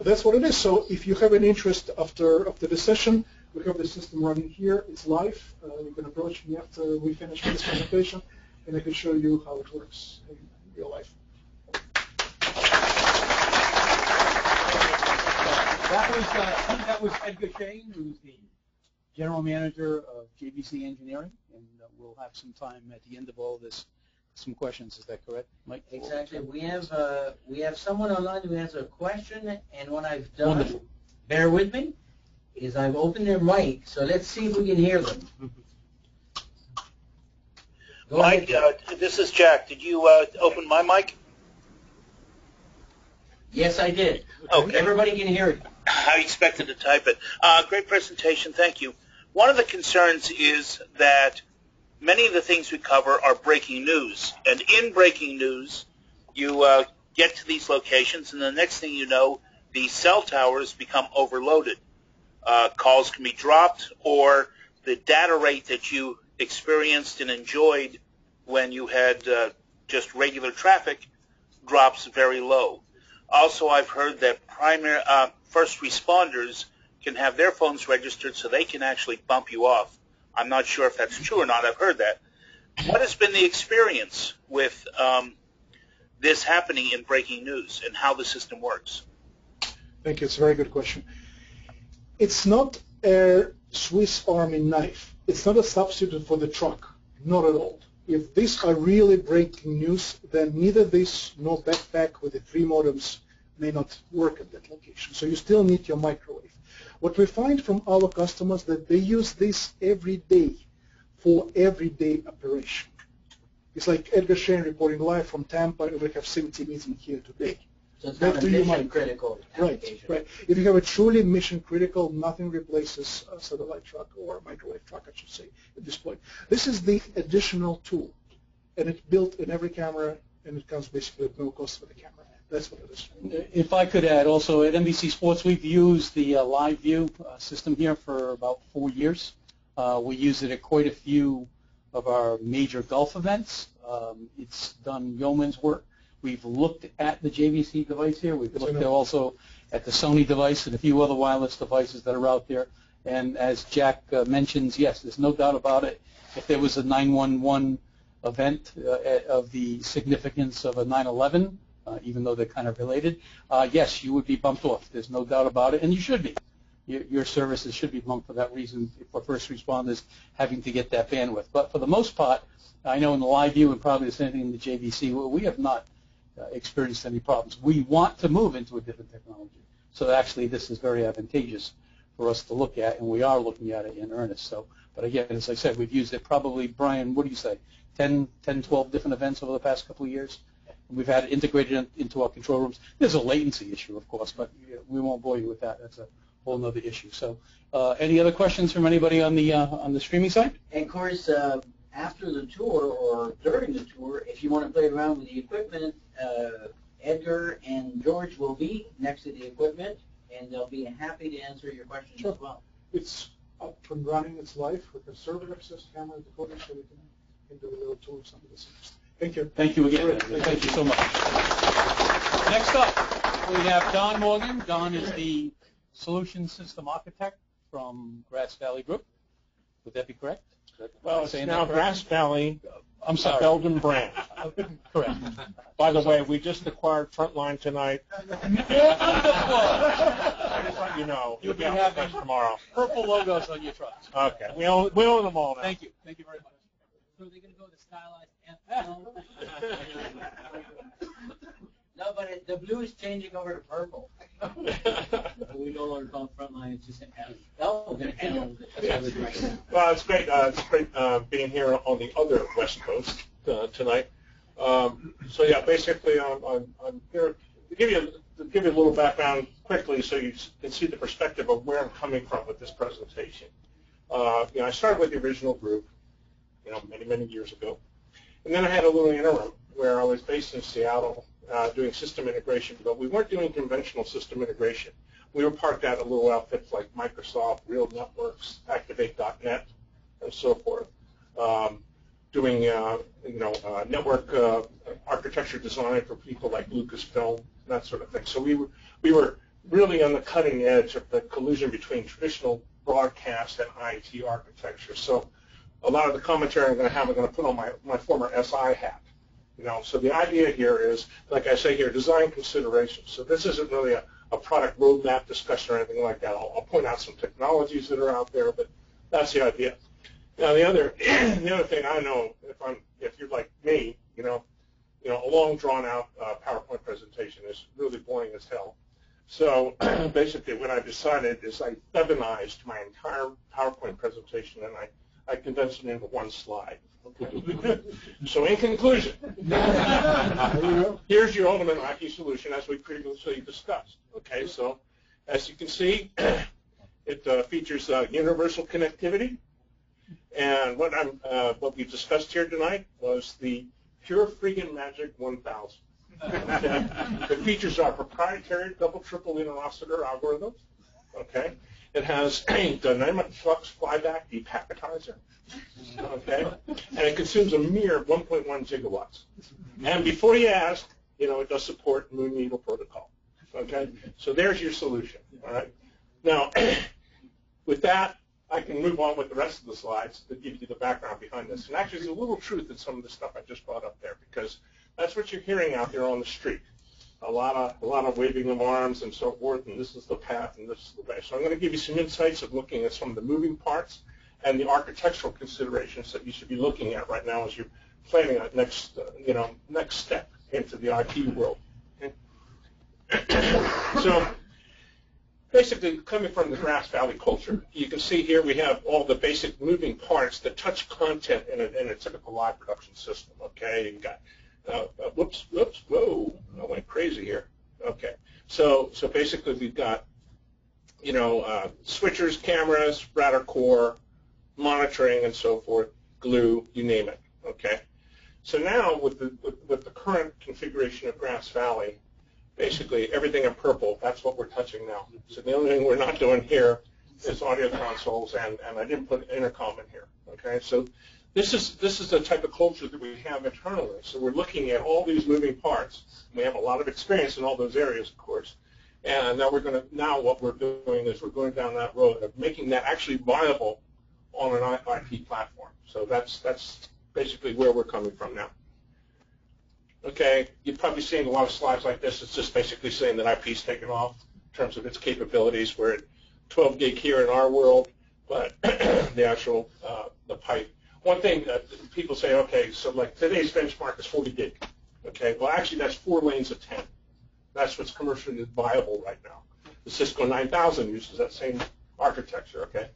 That's what it is. So if you have any interest after the session, we have the system running here. It's live. You can approach me after we finish this presentation, and I can show you how it works in real life. That was Edgar Shane, who's the General Manager of JVC Engineering, and we'll have some time at the end of all this, some questions. Is that correct, Mike? Exactly. We have someone online who has a question, and what I've done, Wonderful. Bear with me, is I've opened their mic, so let's see if we can hear them. Mike, this is Jack. Did you open my mic? Yes, I did. Okay. Everybody can hear it. I expected to type it. Great presentation. Thank you. One of the concerns is that many of the things we cover are breaking news. And in breaking news, you get to these locations, and the next thing you know, the cell towers become overloaded. Calls can be dropped, or the data rate that you experienced and enjoyed when you had just regular traffic drops very low. Also, I've heard that first responders can have their phones registered so they can actually bump you off. I'm not sure if that's true or not. I've heard that. What has been the experience with this happening in breaking news and how the system works? Thank you. It's a very good question. It's not a Swiss Army knife. It's not a substitute for the truck. Not at all. If these are really breaking news, then neither this nor backpack with the 3 modems may not work at that location. So you still need your microwave. What we find from our customers that they use this every day for everyday operation. It's like Edgar Shane reporting live from Tampa, and we have Smpte meeting here today. So it's not a mission-critical application. Right. If you have a truly mission-critical, nothing replaces a satellite truck or a microwave truck, I should say, at this point. This is the additional tool, and it's built in every camera, and it comes basically at no cost for the camera. That's what it is. If I could add, also at NBC Sports, we've used the live view system here for about 4 years. We use it at quite a few of our major golf events. It's done yeoman's work. We've looked at the JVC device here. We've looked also at the Sony device and a few other wireless devices that are out there. And as Jack mentions, yes, there's no doubt about it. If there was a 911 event of the significance of a 9/11 even though they're kind of related. Yes, you would be bumped off. There's no doubt about it, and you should be. Your services should be bumped for that reason, for first responders having to get that bandwidth. But for the most part, I know in the live view and probably the same thing in the JVC, we have not experienced any problems. We want to move into a different technology. So actually this is very advantageous for us to look at, and we are looking at it in earnest. So, but again, as I said, we've used it probably, Brian, what do you say, 10, 12 different events over the past couple of years? We've had it integrated into our control rooms. There's a latency issue, of course, but we won't bore you with that. That's a whole other issue. So any other questions from anybody on the streaming side? And of course, after the tour or during the tour, if you want to play around with the equipment, Edgar and George will be next to the equipment, and they'll be happy to answer your questions as well. It's up and running. It's live with a server access camera decoder, so we can do a little tour of some of the things. Thank you. Thank you again. Thank you so much. Next up, we have Don Morgan. Don is the Solution System Architect from Grass Valley Group. Would that be correct? Well, it's now Grass Valley, I'm sorry. Belgian brand. Correct. By the way, we just acquired Frontline tonight. Wonderful. I just let you know. You'll be out having tomorrow. purple logos on your trucks. Okay. We own them all now. Thank you. Thank you very much. So they're going to go to stylized No, but the blue is changing over to purple. We no longer call it Frontline, it's just an F. Oh, Well, it's great. It's great being here on the other West Coast tonight. So yeah, basically, I'm here to give you a little background quickly, so you can see the perspective of where I'm coming from with this presentation. I started with the original group, many years ago, and then I had a little interim where I was based in Seattle doing system integration, but we weren't doing conventional system integration. We were part of that little outfits like Microsoft, Real Networks, Activate.net, and so forth, doing network architecture design for people like Lucasfilm, that sort of thing. So we were really on the cutting edge of the collision between traditional broadcast and IT architecture. So a lot of the commentary I'm going to put on my former SI hat. So the idea here is, like I say here, design considerations. So this isn't really a product roadmap discussion or anything like that. I'll point out some technologies that are out there, but that's the idea. Now the other thing I know, if you're like me, a long drawn out PowerPoint presentation is really boring as hell. So basically what I decided is I feminized my entire PowerPoint presentation and I condensed it into one slide. So in conclusion, here's your ultimate IT solution as we previously discussed. Okay, so as you can see, it features universal connectivity, and what we discussed here tonight was the pure freaking magic 1000. Okay, the features are proprietary double triple interocitor algorithms. Okay, it has a dynamic flux flyback depacketizer. Okay, and it consumes a mere 1.1 gigawatts. And before you ask, it does support Moon Needle Protocol. Okay, so there's your solution. All right. Now, with that, I can move on with the rest of the slides to give you the background behind this. And actually, there's a little truth in some of the stuff I just brought up there, because that's what you're hearing out there on the street. A lot of waving of arms and so forth, and this is the path and this is the way. So I'm going to give you some insights of looking at some of the moving parts and the architectural considerations that you should be looking at right now as you're planning that next step into the IT world. Okay? So basically, coming from the Grass Valley culture, you can see here we have all the basic moving parts that touch content in a typical live production system. Okay, you got whoa, I went crazy here. Okay, so basically we've got switchers, cameras, router core, monitoring, and so forth, glue, you name it. Okay, so now with the current configuration of Grass Valley, basically everything in purple, that's what we're touching now. So the only thing we're not doing here is audio consoles, and I didn't put intercom in here. Okay, so this is the type of culture that we have internally. So we're looking at all these moving parts. We have a lot of experience in all those areas, of course. And now what we're doing is we're going down that road of making that actually viable on an IP platform. So that's basically where we're coming from now. Okay, you've probably seen a lot of slides like this. It's just basically saying that IP's taken off in terms of its capabilities. We're at 12 gig here in our world, but the actual the pipe. One thing that people say, okay, so like today's benchmark is 40 gig. Okay, well actually that's 4 lanes of 10. That's what's commercially viable right now. The Cisco 9000 uses that same architecture. Okay,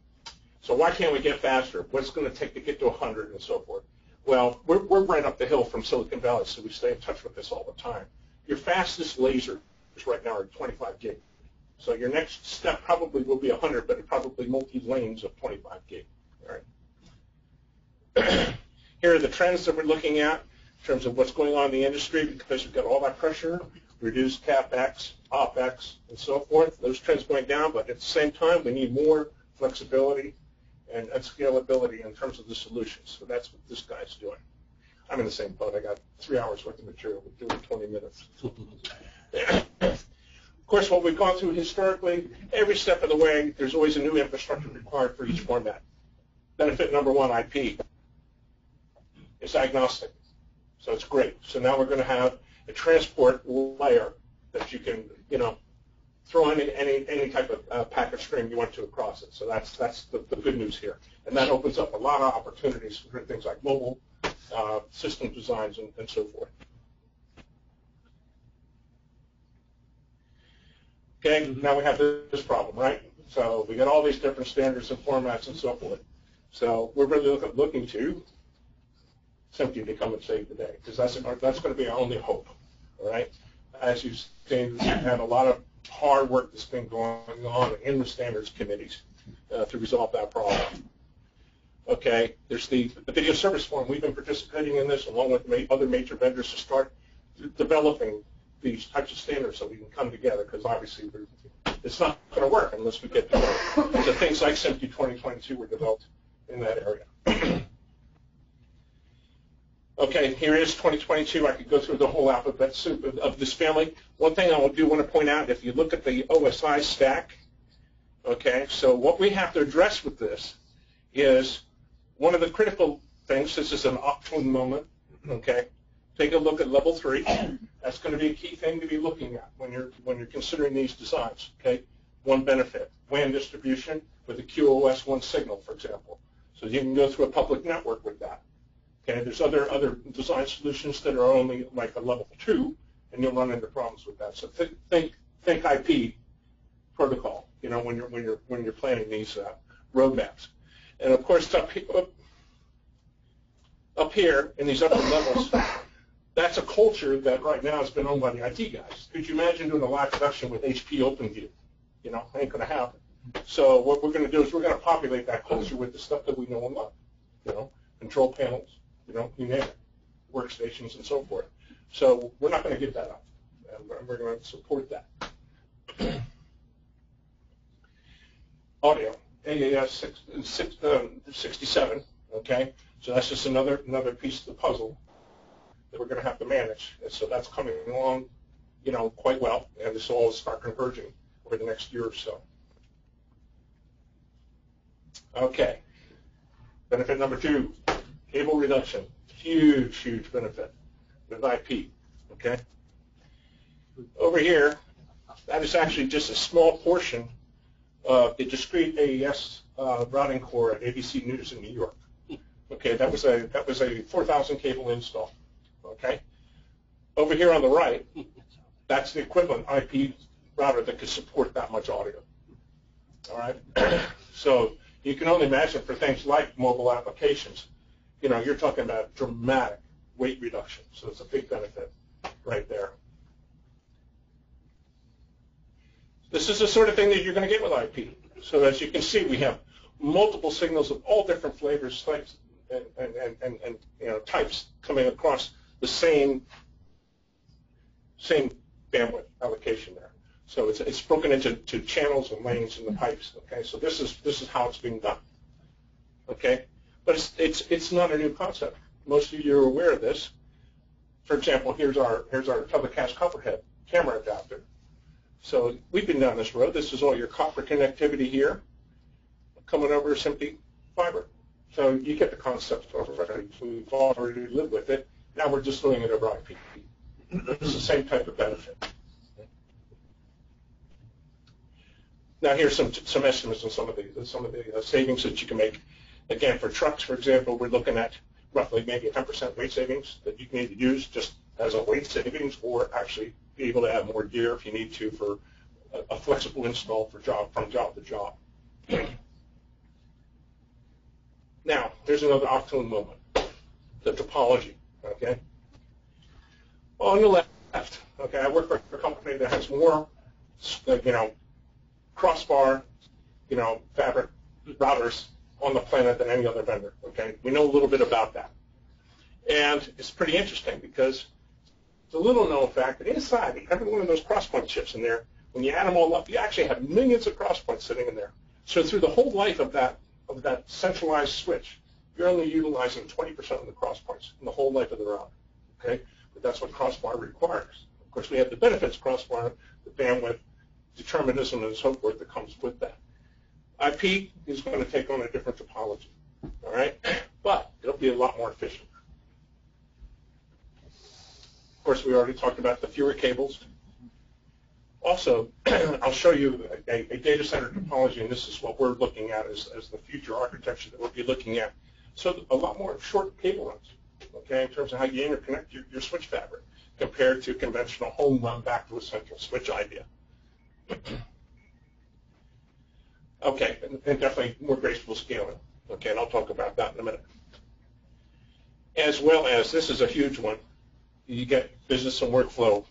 so why can't we get faster? What's going to take to get to 100 and so forth? Well, we're right up the hill from Silicon Valley, so we stay in touch with this all the time. Your fastest lasers right now are 25 gig. So your next step probably will be 100, but it probably multi-lanes of 25 gig. All right. Here are the trends that we're looking at in terms of what's going on in the industry because we've got all that pressure, reduced CapEx, OpEx, and so forth. Those trends going down, but at the same time, we need more flexibility and scalability in terms of the solutions. So that's what this guy's doing. I'm in the same boat. I got 3 hours worth of material. We're doing 20 minutes. Of course, what we've gone through historically, every step of the way, there's always a new infrastructure required for each format. Benefit number 1, IP. It's agnostic. So it's great. So now we're going to have a transport layer that you can, throw any type of packet stream you want to across it. So that's the good news here. And that opens up a lot of opportunities for things like mobile system designs and so forth. Okay, now we have this problem, right? So we got all these different standards and formats and so forth. So we're really looking to Smpte to come and save the day because that's going to be our only hope, all right? As you've seen, we've had a lot of hard work that's been going on in the standards committees to resolve that problem. Okay, there's the video service forum. We've been participating in this along with other major vendors to start developing these types of standards so we can come together because obviously it's not going to work unless we get together. So things like Smpte 2022 were developed in that area. Okay, here is 2022. I could go through the whole alphabet soup of this family. One thing I do want to point out, if you look at the OSI stack, okay, so what we have to address with this is one of the critical things. This is an optimum moment, okay? Take a look at level 3. That's going to be a key thing to be looking at when you're considering these designs, okay? One benefit, WAN distribution with a QoS 1 signal, for example. So you can go through a public network with that. Okay, there's other design solutions that are only like a level 2, and you'll run into problems with that. So think IP protocol, when you're planning these roadmaps. And of course, up here in these upper levels, that's a culture that right now has been owned by the IT guys. Could you imagine doing a live production with HP OpenView? Ain't going to happen. So what we're going to do is we're going to populate that culture with the stuff that we know and love. Control panels. You name it, workstations and so forth. So we're not going to give that up, and we're going to support that. Audio, AAS 67, okay? So that's just another piece of the puzzle that we're going to have to manage. And so that's coming along, quite well, and this will all start converging over the next year or so. Okay, benefit number 2. Cable reduction, huge benefit with IP, okay? Over here, that is actually just a small portion of the discrete AES routing core at ABC News in New York. Okay, that was a 4,000 cable install, okay? Over here on the right, that's the equivalent IP router that could support that much audio, all right? So you can only imagine for things like mobile applications, you're talking about dramatic weight reduction. So it's a big benefit right there. This is the sort of thing that you're going to get with IP. So as you can see, we have multiple signals of all different flavors, types, and types coming across the same bandwidth allocation there. So it's broken into channels and lanes in the pipes. Okay, so this is how it's being done. Okay. But it's not a new concept. Most of you are aware of this. For example, here's our telecast copperhead camera adapter. So we've been down this road. This is all your copper connectivity here, coming over Smpte fiber. So you get the concept already. We've already lived with it. Now we're just doing it over IP. It's the same type of benefit. Now here's some estimates on some of the savings that you can make. Again, for trucks, for example, we're looking at roughly maybe a 10% weight savings that you can either use just as a weight savings or actually be able to add more gear if you need to for a flexible install from job to job. Now, here's another opportune moment, the topology, okay? On the left, okay, I work for a company that has more, crossbar, fabric routers on the planet than any other vendor, okay? We know a little bit about that. And it's pretty interesting because it's a little known fact that inside every one of those crosspoint chips in there, when you add them all up, you actually have millions of crosspoints sitting in there. So through the whole life of that centralized switch, you're only utilizing 20% of the crosspoints in the whole life of the router, okay? But that's what crossbar requires. Of course, we have the benefits crossbar, the bandwidth, determinism, and so forth that comes with that. IP is going to take on a different topology, all right? But it'll be a lot more efficient. Of course, we already talked about the fewer cables. Also, I'll show you a data center topology, and this is what we're looking at as the future architecture that we'll be looking at. So a lot more short cable runs, okay, in terms of how you interconnect your switch fabric compared to conventional home run back to a central switch idea. Okay, and definitely more graceful scaling. Okay, and I'll talk about that in a minute. As well as, this is a huge one, you get business and workflow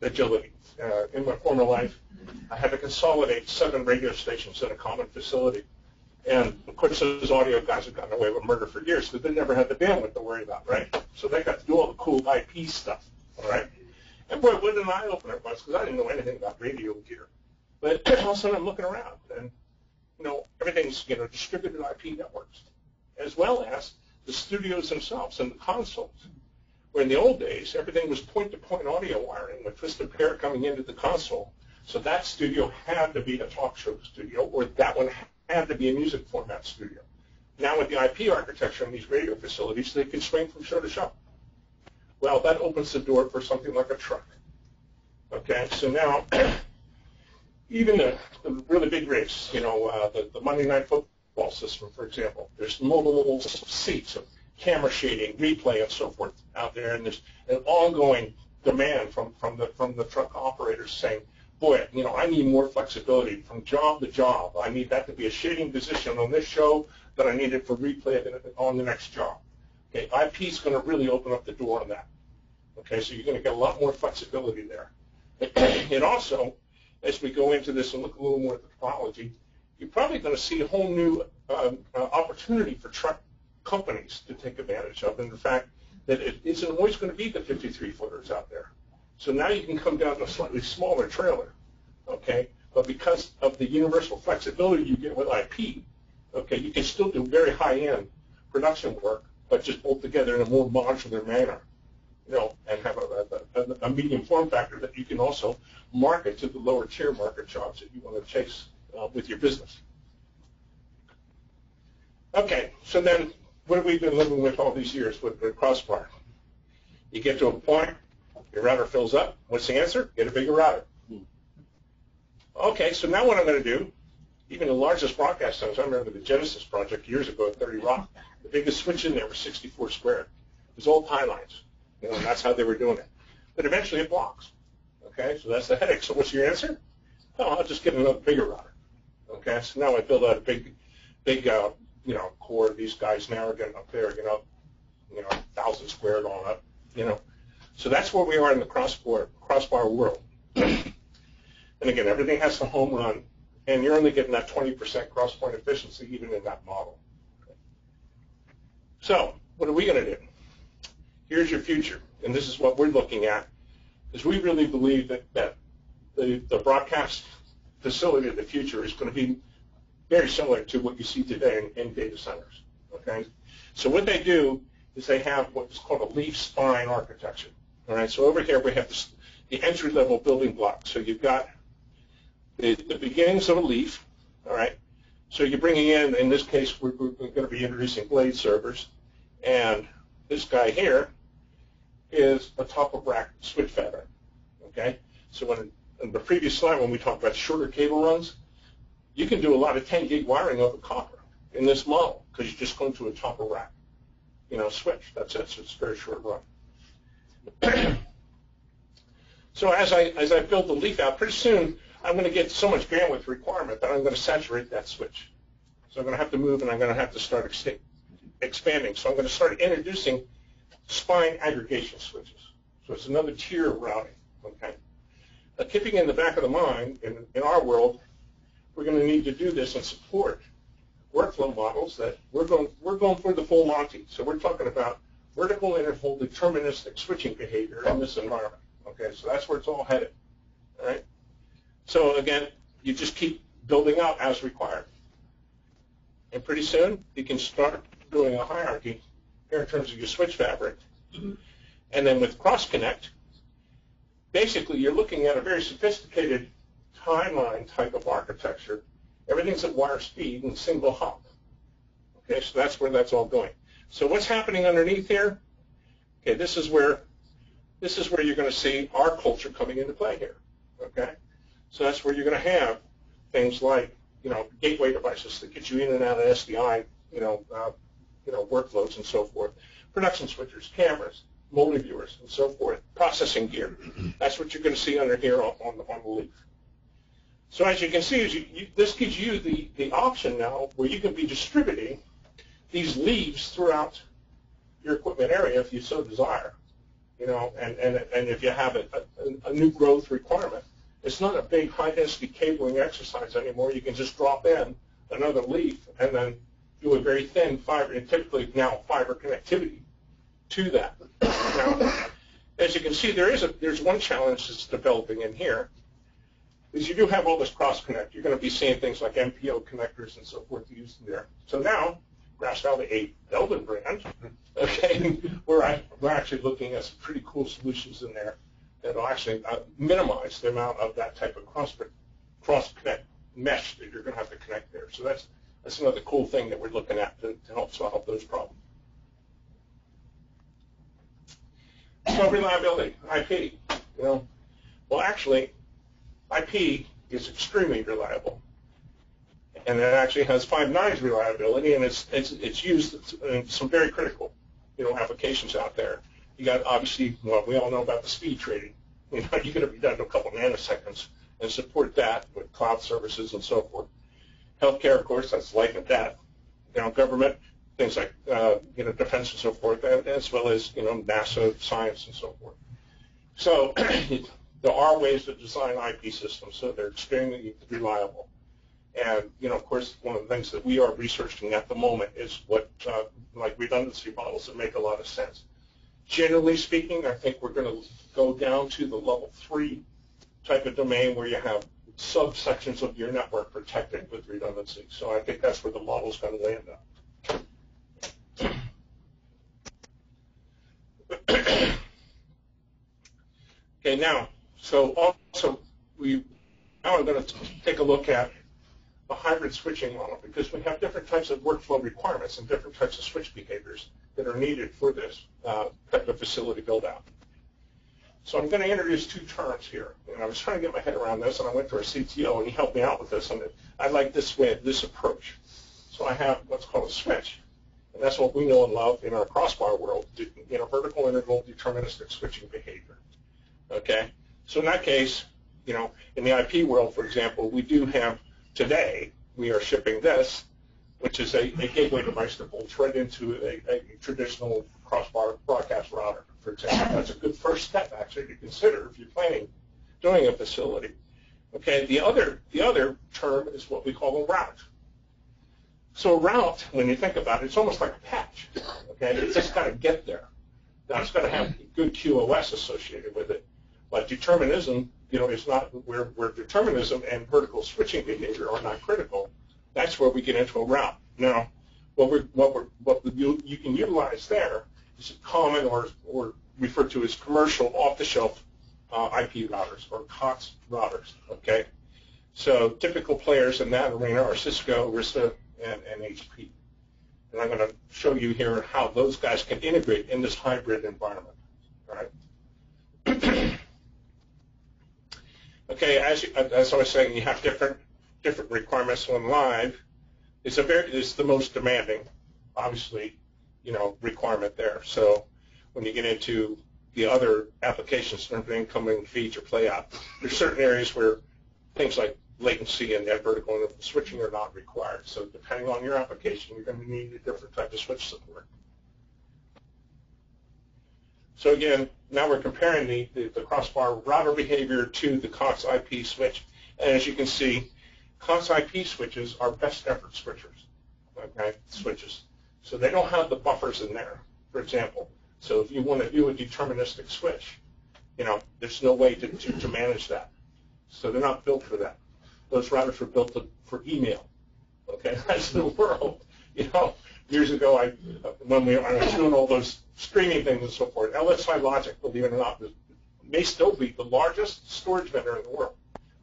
agility. In my former life, I had to consolidate 7 radio stations in a common facility. And of course, those audio guys have gotten away with murder for years because they never had the bandwidth to worry about, right? So they got to do all the cool IP stuff, all right? And boy, what an eye-opener it was because I didn't know anything about radio gear. But all of a sudden I'm looking around and, everything's, distributed IP networks, as well as the studios themselves and the consoles. Where in the old days, everything was point-to-point audio wiring with twisted pair coming into the console. So that studio had to be a talk show studio, or that one had to be a music format studio. Now with the IP architecture in these radio facilities, they can swing from show to show. Well, that opens the door for something like a truck. Okay, so now, even the really big rigs, the Monday Night Football system, for example, there's multiple seats of camera shading, replay, and so forth out there, and there's an ongoing demand from the truck operators saying, boy, I need more flexibility from job to job. I need that to be a shading position on this show, but I need it for replay on the next job. Okay, IP is going to really open up the door on that. Okay, so you're going to get a lot more flexibility there. And also, as we go into this and look a little more at the topology, you're probably going to see a whole new opportunity for truck companies to take advantage of, and the fact that it isn't always going to be the 53-footers out there. So now you can come down to a slightly smaller trailer, okay? But because of the universal flexibility you get with IP, okay, you can still do very high-end production work, but just bolt together in a more modular manner, and have a medium form factor that you can also market to the lower tier market jobs that you want to chase with your business. Okay, so then what have we been living with all these years with crossbar? You get to a point, your router fills up. What's the answer? Get a bigger router. Okay, so now what I'm going to do, even the largest broadcast centers, I remember the Genesis project years ago at 30 Rock, the biggest switch in there was 64 squared. It was all tie lines, and that's how they were doing it. But eventually it blocks. Okay, so that's the headache. So what's your answer? Oh, I'll just get another bigger router. Okay, so now I build out a big core. These guys now are getting up there, 1,000 squared on up, So that's where we are in the crossbar world. And again, everything has to home run, and you're only getting that 20% crosspoint efficiency even in that model. So what are we going to do? Here's your future, and this is what we're looking at, is we really believe that the broadcast facility of the future is going to be very similar to what you see today in data centers. Okay, so what they do is they have what's called a leaf spine architecture. All right, so over here we have the entry-level building blocks. So you've got the beginnings of a leaf. All right, so you're bringing in this case, we're going to be introducing blade servers, and this guy here is a top-of-rack switch fabric, okay? So in the previous slide when we talked about shorter cable runs, you can do a lot of 10 gig wiring over copper in this model because you're just going to a top-of-rack, switch. That's it. So it's a very short run. So as I build the leaf out, pretty soon I'm going to get so much bandwidth requirement that I'm going to saturate that switch. So I'm going to have to move, and I'm going to have to start expanding. So I'm going to start introducing spine aggregation switches. So it's another tier of routing. Okay. Keeping in the back of the mind, in our world, we're going to need to do this and support workflow models that we're going for the full Monty. So we're talking about vertical interval deterministic switching behavior in this environment. Okay, so that's where it's all headed. All right. So again, you just keep building out as required, and pretty soon you can start doing a hierarchy here in terms of your switch fabric. And then with cross connect, basically you're looking at a very sophisticated timeline type of architecture. Everything's at wire speed and single hop. Okay, so that's where that's all going. So what's happening underneath here? Okay, this is where you're going to see our culture coming into play here. Okay, so that's where you're going to have things like gateway devices that get you in and out of SDI workloads and so forth, production switchers, cameras, multi-viewers, and so forth, processing gear. That's what you're going to see under here on the leaf. So as you can see, this gives you the option now where you can be distributing these leaves throughout your equipment area if you so desire. And if you have a new growth requirement, it's not a big high-density cabling exercise anymore. You can just drop in another leaf and then do a very thin fiber, and typically now fiber connectivity to that. Now, as you can see, there's one challenge that's developing in here, is you do have all this cross-connect. You're going to be seeing things like MPO connectors and so forth used in there. So now, Grass Valley 8 Belden brand, okay, we're actually looking at some pretty cool solutions in there that will actually minimize the amount of that type of cross-connect mesh that you're going to have to connect there. So that's another cool thing that we're looking at to help solve those problems. So reliability, IP. Well, actually, IP is extremely reliable, and it actually has 5 nines reliability, and it's used in some very critical applications out there. You got obviously, well, we all know about the speed trading. You're going to be done in a couple nanoseconds and support that with cloud services and so forth. Healthcare, of course, that's life and death. Government, things like defense and so forth, as well as NASA, science, and so forth. So there are ways to design IP systems so they're extremely reliable. And of course, one of the things that we are researching at the moment is what like redundancy models that make a lot of sense. Generally speaking, I think we're going to go down to the level 3 type of domain where you have subsections of your network protected with redundancy. So I think that's where the model is going to land up. Okay, now, so also now I'm going to take a look at a hybrid switching model because we have different types of workflow requirements and different types of switch behaviors that are needed for this type of facility build-out. So I'm going to introduce 2 terms here. And I was trying to get my head around this, and I went to our CTO, and he helped me out with this. And I like this approach. So I have what's called a switch, and that's what we know and love in our crossbar world, vertical interval deterministic switching behavior. Okay? So in that case, in the IP world, for example, we do have today, we are shipping this, which is a gateway device that bolts right into a traditional crossbar broadcast router, for example. That's a good first step, actually, to consider if you're planning doing a facility. Okay, the other term is what we call a route. So a route, when you think about it, it's almost like a patch. Okay, it's just got to get there. Now it's got to have good QoS associated with it, but determinism, is not where determinism and vertical switching behavior are not critical. That's where we get into a route. Now, what you can utilize there is a common or referred to as commercial off-the-shelf IP routers or COTS routers. Okay, so typical players in that arena are Cisco, Arista, and HP. And I'm going to show you here how those guys can integrate in this hybrid environment. All right. Okay, as I was saying, you have different requirements on live. It's the most demanding, obviously, requirement there. So when you get into the other applications, in terms of incoming feeds or playout, there's certain areas where things like latency and that vertical switching are not required. So depending on your application, you're going to need a different type of switch support. So again, now we're comparing the crossbar router behavior to the COTS IP switch. And as you can see, COTS IP switches are best effort switchers, okay, switches. So they don't have the buffers in there, for example. So if you want to do a deterministic switch, there's no way to manage that. So they're not built for that. Those routers were built for email, okay? That's the world. Years ago, when I was doing all those streaming things and so forth, LSI Logic, believe it or not, may still be the largest storage vendor in the world,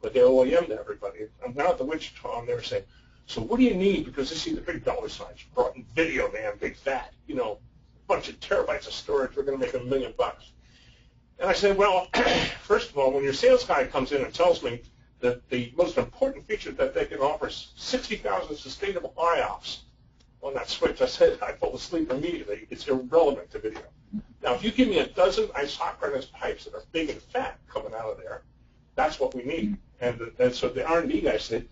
but they OEM to everybody. I'm down at the Wichita, and they were saying, so what do you need? Because they see the big dollar signs. Brought in video, man, big fat, a bunch of terabytes of storage. We're going to make $1 million. And I said, well, first of all, when your sales guy comes in and tells me that the most important feature that they can offer is 60,000 sustainable IOPS on that switch, I said, I fall asleep immediately. It's irrelevant to video. Now, if you give me a dozen isochronous pipes that are big and fat coming out of there, that's what we need. And so the R&D guy said,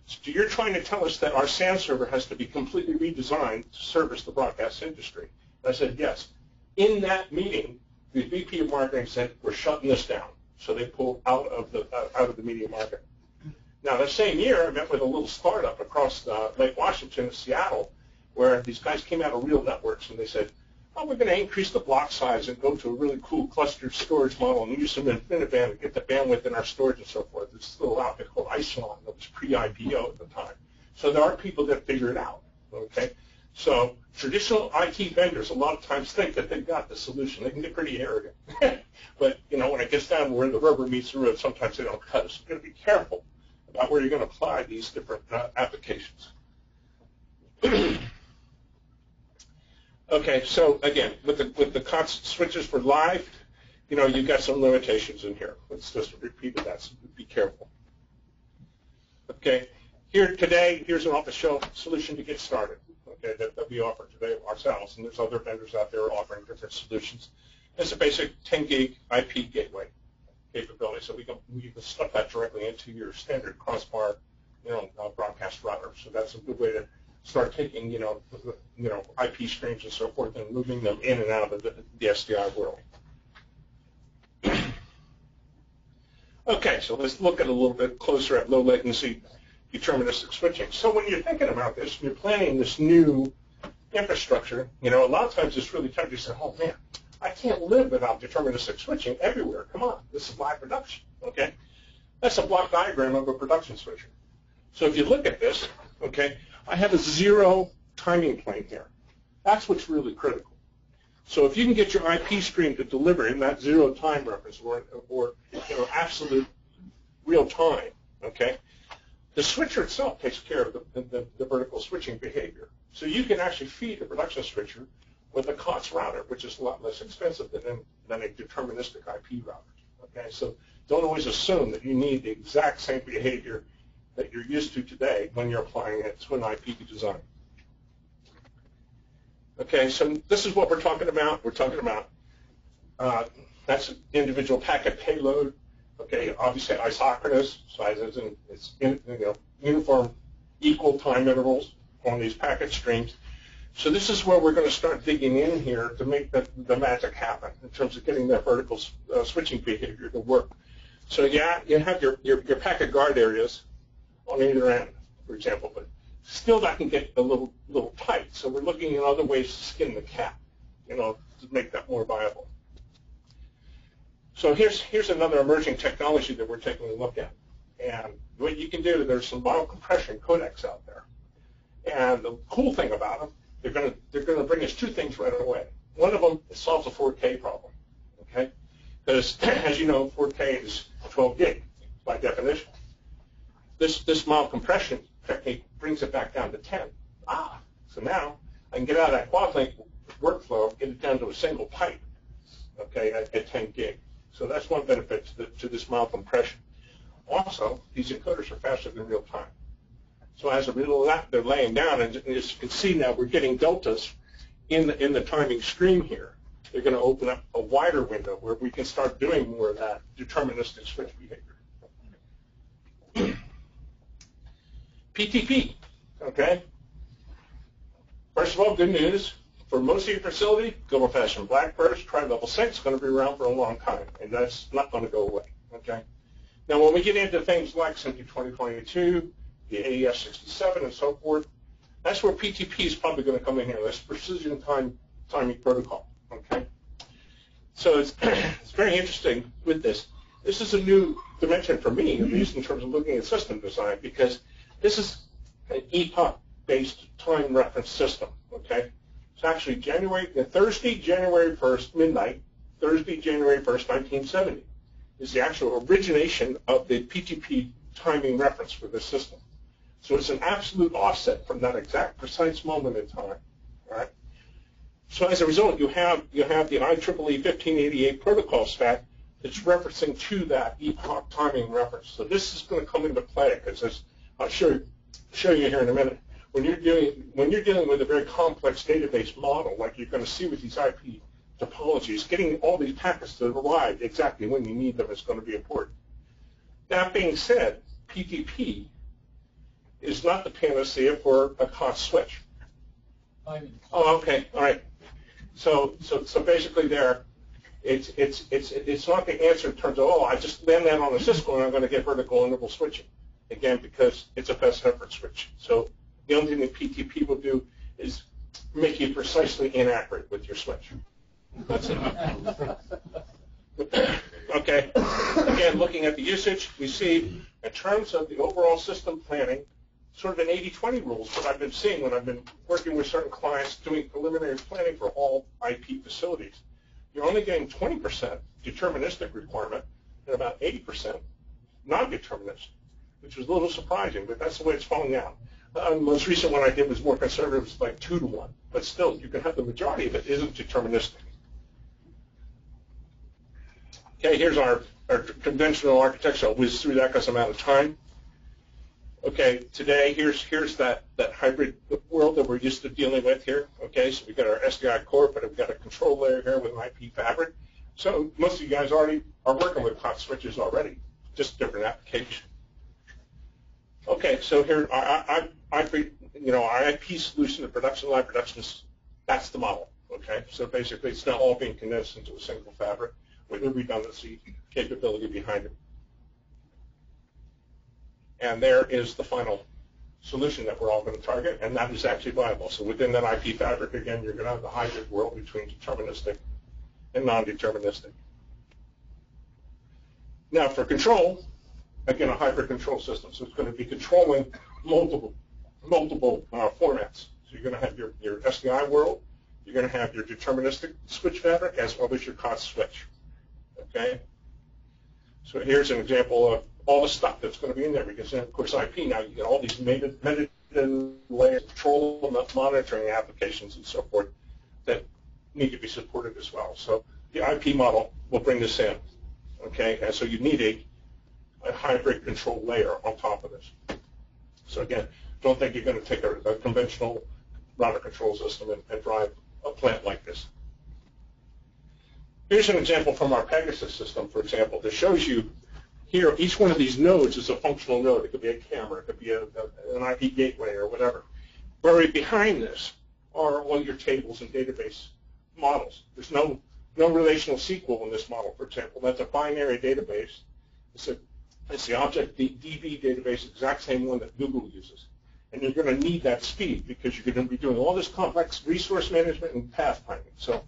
so you're trying to tell us that our SAN server has to be completely redesigned to service the broadcast industry? And I said, yes. In that meeting, the VP of marketing said, we're shutting this down. So they pulled out of the media market. Now, that same year, I met with a little startup across Lake Washington in Seattle, where these guys came out of Real Networks, and they said, oh, we're going to increase the block size and go to a really cool clustered storage model and use some InfiniBand to get the bandwidth in our storage and so forth. It's still out there called Isilon. That was pre-IPO at the time. So there are people that figure it out, okay? So traditional IT vendors a lot of times think that they've got the solution. They can get pretty arrogant. But, when it gets down to where the rubber meets the road, sometimes they don't cut it. So you've got to be careful about where you're going to apply these different applications. Okay, so again, with the COTS switches for live, you've got some limitations in here. Let's just repeat that, so be careful. Okay, here's an off-the-shelf solution to get started, okay, that we offer today ourselves, and there's other vendors out there offering different solutions. It's a basic 10 gig IP gateway capability, so we can stuff that directly into your standard crossbar, broadcast router. So that's a good way to start taking, IP streams and so forth and moving them in and out of the SDI world. Okay, so let's look at a little bit closer at low latency deterministic switching. So when you're thinking about this, and you're planning this new infrastructure, a lot of times it's really tempting to say, oh man, I can't live without deterministic switching everywhere. Come on, this is live production, okay? That's a block diagram of a production switcher. So if you look at this, okay, I have a zero timing plane here. That's what's really critical. So if you can get your IP stream to deliver in that zero time reference or absolute real time, okay, the switcher itself takes care of the vertical switching behavior. So you can actually feed a production switcher with a COTS router, which is a lot less expensive than a deterministic IP router. Okay, so don't always assume that you need the exact same behavior that you're used to today when you're applying it to an IP design. Okay, so this is what we're talking about. We're talking about that's an individual packet payload. Okay, obviously isochronous, so it's uniform, equal time intervals on these packet streams. So this is where we're going to start digging in here to make the magic happen in terms of getting that vertical switching behavior to work. So yeah, you have your packet guard areas on either end, for example, but still that can get a little tight. So we're looking at other ways to skin the cat, to make that more viable. So here's another emerging technology that we're taking a look at. And what you can do, there's some biocompression codecs out there. And the cool thing about them, they're going to bring us two things right away. One of them, it solves a 4K problem, okay? Because as you know, 4K is 12 gig by definition. This mild compression technique brings it back down to 10. So now I can get out of that quad link workflow, get it down to a single pipe, okay, at 10 gig. So that's one benefit to this mild compression. also, these encoders are faster than real time. So as a result of that, they're laying down, and as you can see now, we're getting deltas in the timing stream here. They're going to open up a wider window where we can start doing more of that deterministic switch behavior. PTP, okay? First of all, good news. For most of your facility, good old-fashioned Blackbird, tri-level 6 is going to be around for a long time, and that's not going to go away, okay? Now, when we get into things like Smpte 2022, the AES 67, and so forth, that's where PTP is probably going to come in here. That's precision timing protocol, okay? So it's very interesting with this. This is a new dimension for me, at least in terms of looking at system design, because this is an epoch-based time reference system, okay? It's actually Thursday, January 1st, midnight, Thursday, January 1st, 1970, is the actual origination of the PTP timing reference for this system. So it's an absolute offset from that exact precise moment in time, all right? So as a result, you have the IEEE 1588 protocol stack that's referencing to that epoch timing reference. So this is going to come into play because I'll show you here in a minute. When you're dealing with a very complex database model, like you're going to see with these IP topologies, getting all these packets to arrive exactly when you need them is going to be important. That being said, PTP is not the panacea for a cost switch. Oh, okay, all right. So basically, it's not the answer in terms of, oh, I just land that on a Cisco and I'm going to get vertical interval switching. Again, because it's a best effort switch. So the only thing that PTP will do is make you precisely inaccurate with your switch. That's it. Okay. Again, looking at the usage, we see in terms of the overall system planning, sort of an 80-20 rules, what I've been seeing when I've been working with certain clients doing preliminary planning for all IP facilities. You're only getting 20% deterministic requirement and about 80% non-deterministic, which was a little surprising, but that's the way it's falling out. The most recent one I did was more conservative, it's like 2-to-1, but still, you can have the majority of it isn't deterministic. Okay, here's our conventional architecture. I'll whiz through that because I'm out of time. Okay, today, here's that hybrid world that we're used to dealing with here. Okay, so we've got our SDI core, but we've got a control layer here with an IP fabric. So most of you guys already are working with hot switches already, just different application. Okay, so here, our IP solution, the production line production, that's the model. Okay, so basically it's not all being condensed into a single fabric with the redundancy capability behind it. And there is the final solution that we're all going to target, and that is actually viable. So within that IP fabric, again, you're going to have the hybrid world between deterministic and non-deterministic. Now for control, again, a hybrid control system. So it's going to be controlling multiple formats. So you're going to have your SDI world, you're going to have your deterministic switch fabric, as well as your COTS switch. Okay? So here's an example of all the stuff that's going to be in there, because of course IP now, you get all these metadata layer control and monitoring applications and so forth that need to be supported as well. So the IP model will bring this in, okay? And so you need a hybrid control layer on top of this. So again, don't think you're going to take a conventional router control system and drive a plant like this. Here's an example from our Pegasus system, for example, that shows you here, each one of these nodes is a functional node. It could be a camera, it could be an IP gateway or whatever. Buried behind this are all your tables and database models. There's no relational SQL in this model, for example. That's a binary database. It's the object DB database, exact same one that Google uses. And you're going to need that speed because you're going to be doing all this complex resource management and path finding. So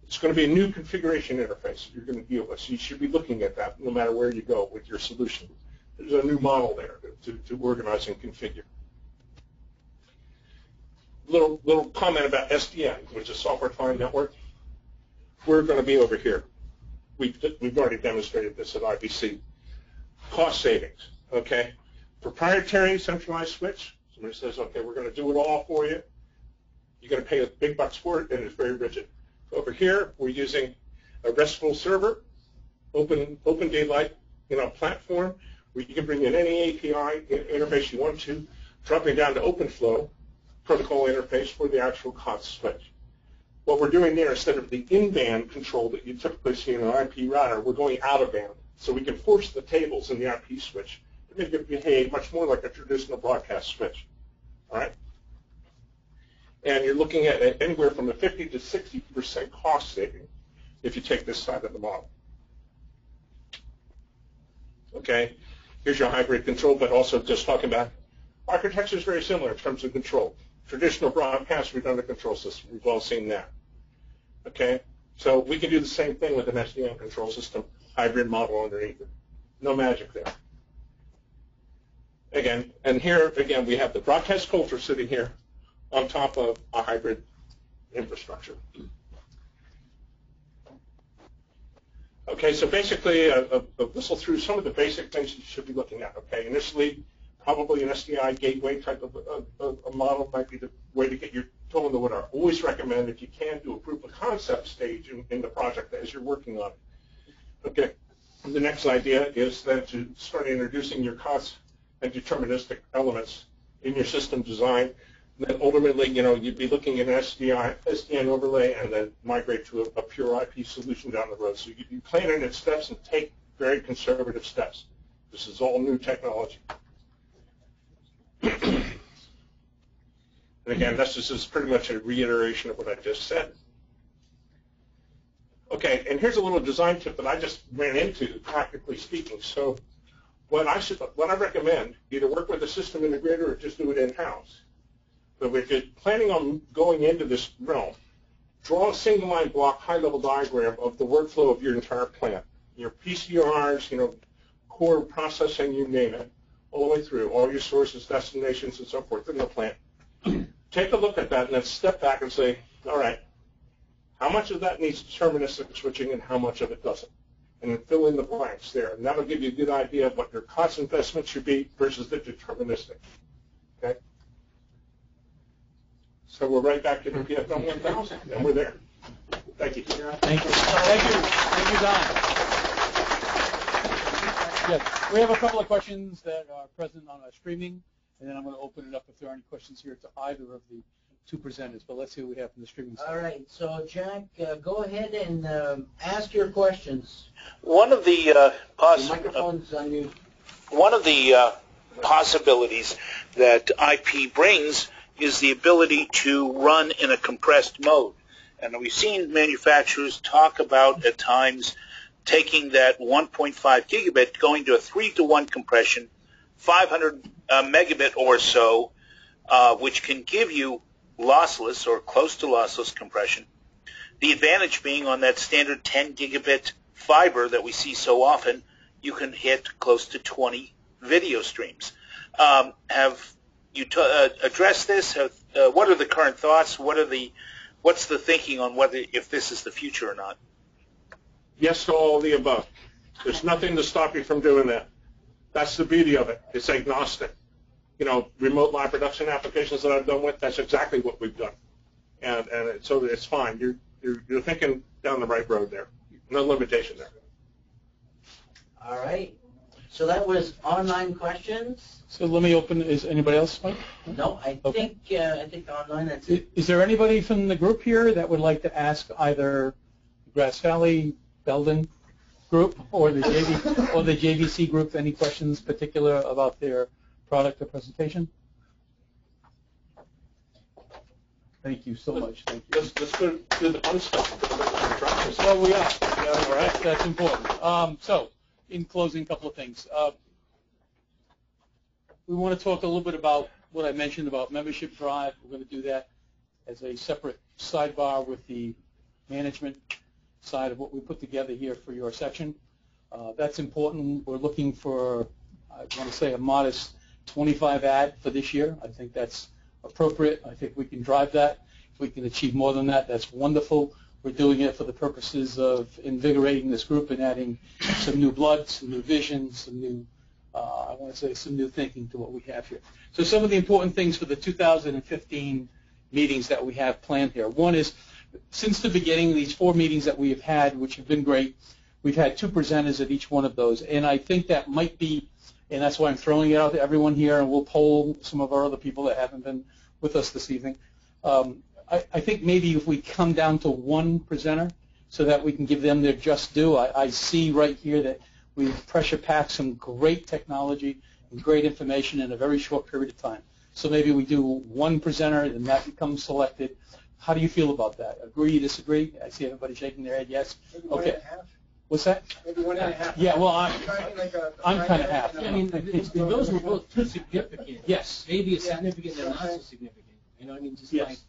it's going to be a new configuration interface you're going to deal with. So you should be looking at that no matter where you go with your solution. There's a new model there to organize and configure. Little comment about SDN, which is Software Defined Network. We're going to be over here. We've already demonstrated this at IBC. Cost savings, okay? Proprietary centralized switch. Somebody says, okay, we're going to do it all for you. You're going to pay big bucks for it, and it's very rigid. Over here, we're using a RESTful server, open daylight platform. where you can bring in any API interface you want to, dropping down to OpenFlow protocol interface for the actual COTS switch. What we're doing there, instead of the in-band control that you typically see in an IP router, we're going out of band. So we can force the tables in the IP switch to make it behave much more like a traditional broadcast switch. All right? And you're looking at anywhere from a 50 to 60% cost saving if you take this side of the model. Okay? Here's your hybrid control, but also just talking about architecture is very similar in terms of control. Traditional broadcast redundant control system, we've all seen that. Okay? So we can do the same thing with an SDN control system, hybrid model underneath it. No magic there. Again, and here, again, we have the broadcast culture sitting here on top of a hybrid infrastructure. Okay, so basically, I'll whistle through some of the basic things you should be looking at. Okay, initially, probably an SDI gateway type of a model might be the way to get your toe in the water. I always recommend, if you can, do a proof of concept stage in the project as you're working on it. Okay, the next idea is then to start introducing your cost and deterministic elements in your system design. Then ultimately, you'd be looking at an SDN overlay and then migrate to a pure IP solution down the road. So you plan in its steps and take very conservative steps. This is all new technology. And again, this is pretty much a reiteration of what I just said. Okay, and here's a little design tip that I just ran into, practically speaking. So what I recommend, either work with a system integrator or just do it in-house. But if you're planning on going into this realm, draw a single line block high-level diagram of the workflow of your entire plant. Your PCRs, core processing, you name it, all the way through, all your sources, destinations, and so forth in the plant. Take a look at that and then step back and say, all right, how much of that needs deterministic switching and how much of it doesn't? And then fill in the blanks there. And that'll give you a good idea of what your cost investment should be versus the deterministic. Okay? So we're right back to the PFM 1000, and we're there. Thank you. Thank you. Thank you. Thank you, Don. Yes, we have a couple of questions that are present on our streaming, and then I'm going to open it up if there are any questions here to either of the two presenters. But let's see what we have from the streaming side. All right. So, Jack, go ahead and ask your questions. One of the microphone's on you. One of the possibilities that IP brings is the ability to run in a compressed mode. And we've seen manufacturers talk about, at times, taking that 1.5 gigabit, going to a 3-to-1 compression, 500 megabit or so, which can give you lossless or close to lossless compression. The advantage being on that standard 10 gigabit fiber that we see so often, you can hit close to 20 video streams. Have you addressed this? What are the current thoughts? What's the thinking on if this is the future or not? Yes to all of the above. There's nothing to stop you from doing that. That's the beauty of it. It's agnostic. Remote live production applications that I've done with, that's exactly what we've done. And so it's fine. You're thinking down the right road there. No limitation there. All right. So that was online questions. So let me open. Is anybody else, Mike? No, I think online. That's it. Is there anybody from the group here that would like to ask either Grass Valley, Belden group, or the JVC group any questions particular about their product or presentation? Thank you so much. Thank you. Let's go do the fun stuff. Well, we are. All right. That's important. So, in closing, a couple of things. We want to talk a little bit about what I mentioned about membership drive. We're going to do that as a separate sidebar with the management side of what we put together here for your section. That's important. We're looking for, I want to say, a modest 25 ad for this year. I think that's appropriate. I think we can drive that. If we can achieve more than that, that's wonderful. We're doing it for the purposes of invigorating this group and adding some new blood, some new vision, some new, I want to say, some new thinking to what we have here. So some of the important things for the 2015 meetings that we have planned here. One is, since the beginning, these 4 meetings that we have had, which have been great, we've had 2 presenters at each one of those. And I think that might be and that's why I'm throwing it out to everyone here, and we'll poll some of our other people that haven't been with us this evening. I think maybe if we come down to one presenter so that we can give them their just due. I see right here that we've pressure-packed some great technology and great information in a very short period of time. So maybe we do one presenter and that becomes selected. How do you feel about that? Agree, disagree? I see everybody shaking their head, yes? Maybe Okay. 1.5? What's that? Maybe 1.5. Yeah, well, I'm kind of half. I mean, those were both too significant. Yes. Maybe a significant and not so significant. You know, I mean, just Yes. like,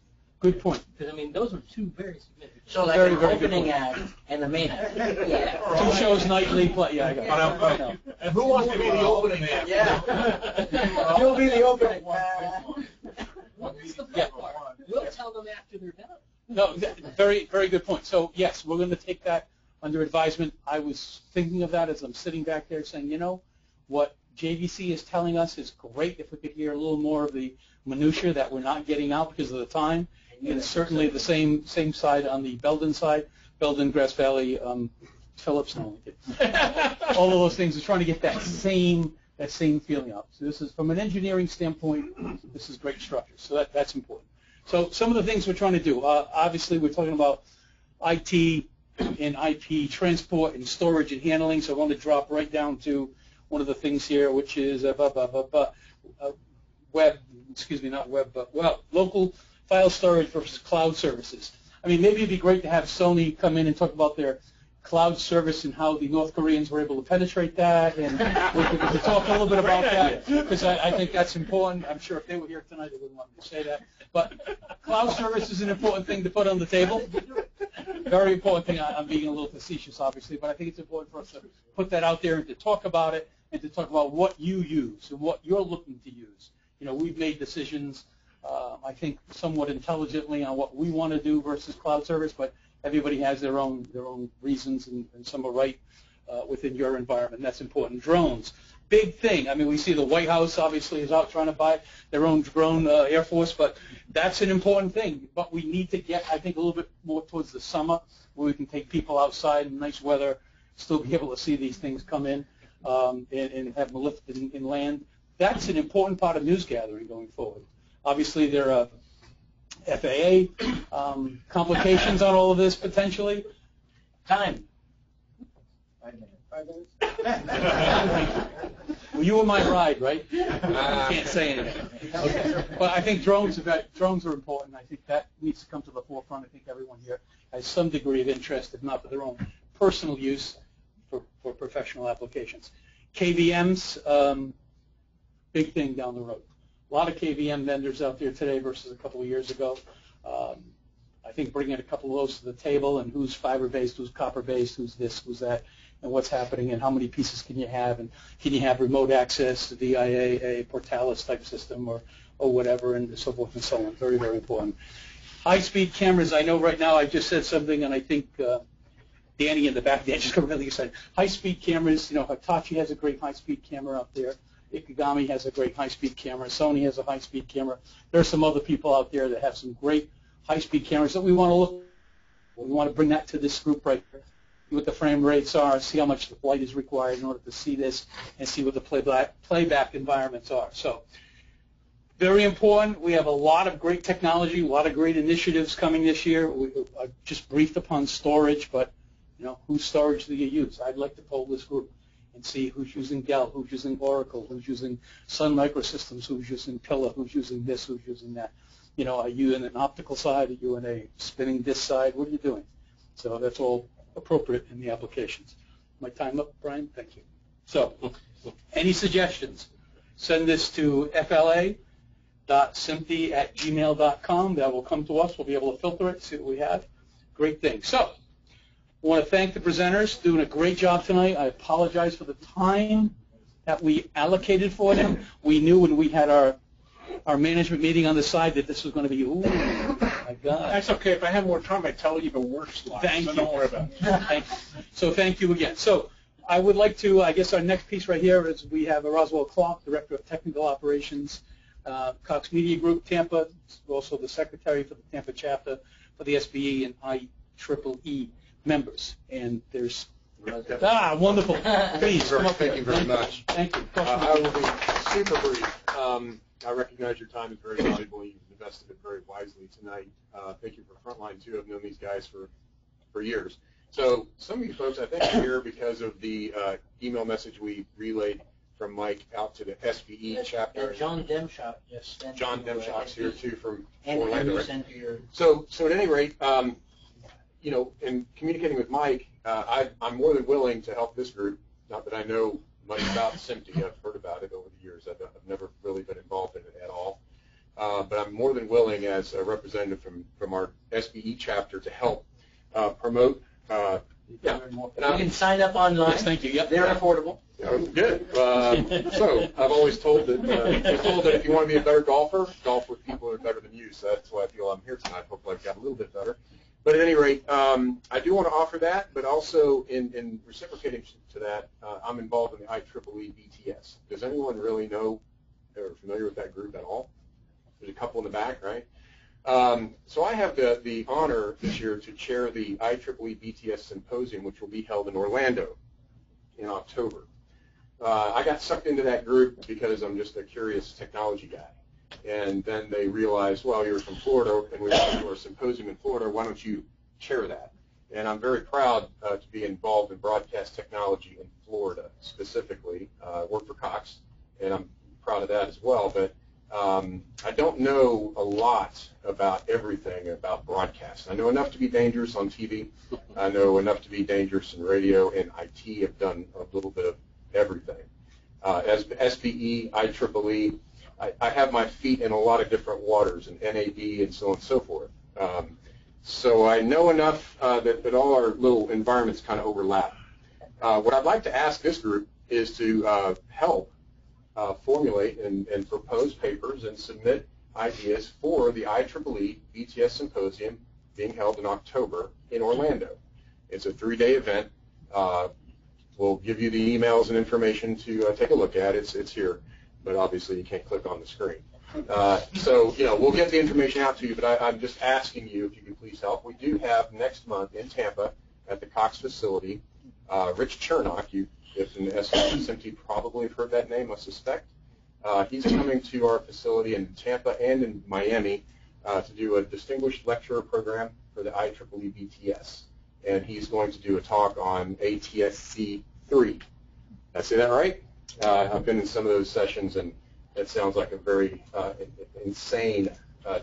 Good point. because I mean, those were two very significant. So like Very, an very good opening point. act and the main act. Yeah. 2 shows nightly. Yeah, I got it. And who wants to be the opening act? Yeah. You'll be the opening. What's the fun part? We'll tell them after they're done. No, very, very good point. So, yes, we're going to take that under advisement. I was thinking of that as I'm sitting back there saying, you know, what JVC is telling us is great if we could hear a little more of the minutia that we're not getting out because of the time. And certainly the same side on the Belden side, Belden, Grass Valley, Phillips, no, all of those things. Is trying to get that same feeling out. So this is, from an engineering standpoint, this is great structure. So that's important. So some of the things we're trying to do, obviously we're talking about IT and IP transport and storage and handling. So I want to drop right down to one of the things here, which is local file storage versus cloud services. I mean, maybe it'd be great to have Sony come in and talk about their cloud service and how the North Koreans were able to penetrate that, and we could talk a little bit about that, because I think that's important. I'm sure if they were here tonight, they wouldn't want me to say that. But cloud service is an important thing to put on the table. Very important thing. I'm being a little facetious, obviously, but I think it's important for us to put that out there and to talk about it and to talk about what you use and what you're looking to use. You know, we've made decisions, I think, somewhat intelligently on what we want to do versus cloud service, but everybody has their own reasons, and some are right within your environment. That's important. Drones, big thing. I mean, we see the White House obviously is out trying to buy their own drone Air Force, but that's an important thing. But we need to get, I think, a little bit more towards the summer where we can take people outside in nice weather, still be able to see these things come in and have them lifted in land. That's an important part of news gathering going forward. Obviously, there are FAA complications on all of this potentially. Time. 5 minutes. Well, you were my ride, right? You can't say anything. Okay. But I think drones are important. I think that needs to come to the forefront. I think everyone here has some degree of interest, if not for their own personal use, for professional applications. KVMs, big thing down the road. A lot of KVM vendors out there today versus a couple of years ago. I think bringing a couple of those to the table, and who's fiber-based, who's copper-based, who's this, who's that, and what's happening, and how many pieces can you have, and can you have remote access, VIA, a Portalis type system, or whatever, and so forth and so on. Very, very important. High-speed cameras. I know right now I just said something, and I think Danny in the back there just got really excited. High-speed cameras. You know, Hitachi has a great high-speed camera out there. Ikegami has a great high-speed camera. Sony has a high-speed camera. There are some other people out there that have some great high-speed cameras that we want to look. We want to bring that to this group right here. See what the frame rates are, see how much the light is required in order to see this, and see what the playback environments are. So, very important. We have a lot of great technology, a lot of great initiatives coming this year. We just briefed upon storage, but you know, whose storage do you use? I'd like to poll this group and see who's using Dell, who's using Oracle, who's using Sun Microsystems, who's using Pilla, who's using this, who's using that. You know, are you in an optical side? Are you in a spinning disk side? What are you doing? So that's all appropriate in the applications. My time up, Brian? Thank you. So, any suggestions? Send this to fla.smpte@gmail.com. That will come to us. We'll be able to filter it, see what we have. Great thing. So, I want to thank the presenters, doing a great job tonight. I apologize for the time that we allocated for them. We knew when we had our management meeting on the side that this was going to be, ooh, my God. That's okay. If I have more time, I'd tell even worse lies. Thank so you. Don't worry about it. Thank you. So thank you again. So I would like to, I guess our next piece right here is we have Roswell Clark, Director of Technical Operations, Cox Media Group, Tampa, also the Secretary for the Tampa chapter for the SBE and IEEE members. And there's Wonderful. Please, come up Thank you here. very much. Thank you. I will be super brief. I recognize your time is very valuable. You've invested it very wisely tonight. Thank you for Frontline, too. I've known these guys for years. So some of you folks, I think, are here because of the email message we relayed from Mike out to the SBE chapter. John Demshot. Yes. John Demshot's here, too, from and Orlando. you sent your... So at any rate, you know, in communicating with Mike, I'm more than willing to help this group. Not that I know much about Smpte. I've heard about it over the years. I've never really been involved in it at all. But I'm more than willing, as a representative from our SBE chapter, to help promote. You can sign up online. Yes, thank you. Yep. They're affordable. Good. So I've always told that if you want to be a better golfer, golf with people who are better than you. So that's why I feel I'm here tonight. Hopefully I've got a little bit better. But at any rate, I do want to offer that, but also in reciprocating to that, I'm involved in the IEEE BTS. Does anyone really know or familiar with that group at all? There's a couple in the back, right? So I have the honor this year to chair the IEEE BTS Symposium, which will be held in Orlando in October. I got sucked into that group because I'm just a curious technology guy. And then they realized, well, you're from Florida, and we went to our symposium in Florida. Why don't you chair that? And I'm very proud to be involved in broadcast technology in Florida specifically. I work for Cox, and I'm proud of that as well. But I don't know a lot about everything about broadcast. I know enough to be dangerous on TV. I know enough to be dangerous in radio, and IT have done a little bit of everything. As SBE, IEEE, I have my feet in a lot of different waters, and NAB and so on and so forth. So I know enough that all our little environments kind of overlap. What I'd like to ask this group is to help formulate and propose papers and submit ideas for the IEEE BTS Symposium being held in October in Orlando. It's a 3-day event. We'll give you the emails and information to take a look at. It's here. But obviously you can't click on the screen. So, you know, we'll get the information out to you, but I'm just asking you if you could please help. We do have next month in Tampa at the Cox facility, Rich Chernock, if in the Smpte probably have heard that name, I suspect. He's coming to our facility in Tampa and in Miami to do a distinguished lecturer program for the IEEE BTS. And he's going to do a talk on ATSC 3. Did I say that right? I've been in some of those sessions, and it sounds like a very insane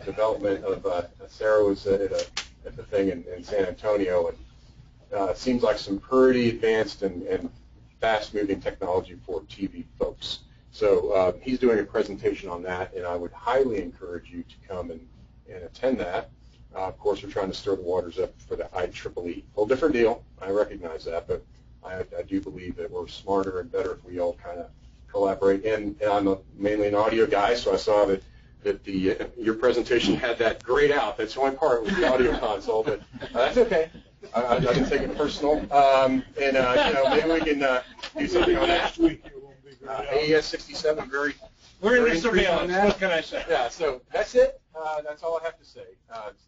development of Sarah was at the thing in San Antonio, and it seems like some pretty advanced and fast-moving technology for TV folks. So he's doing a presentation on that, and I would highly encourage you to come and attend that. Of course, we're trying to stir the waters up for the IEEE. Whole different deal. I recognize that, but I do believe that we're smarter and better if we all kind of collaborate. And I'm mainly an audio guy, so I saw that your presentation had that grayed out. That's the only part with the audio console, but that's okay. I didn't take it personal. You know, maybe we can do something on that. AES 67, we're in this surveillance. What can I say? Yeah, so that's it. That's all I have to say.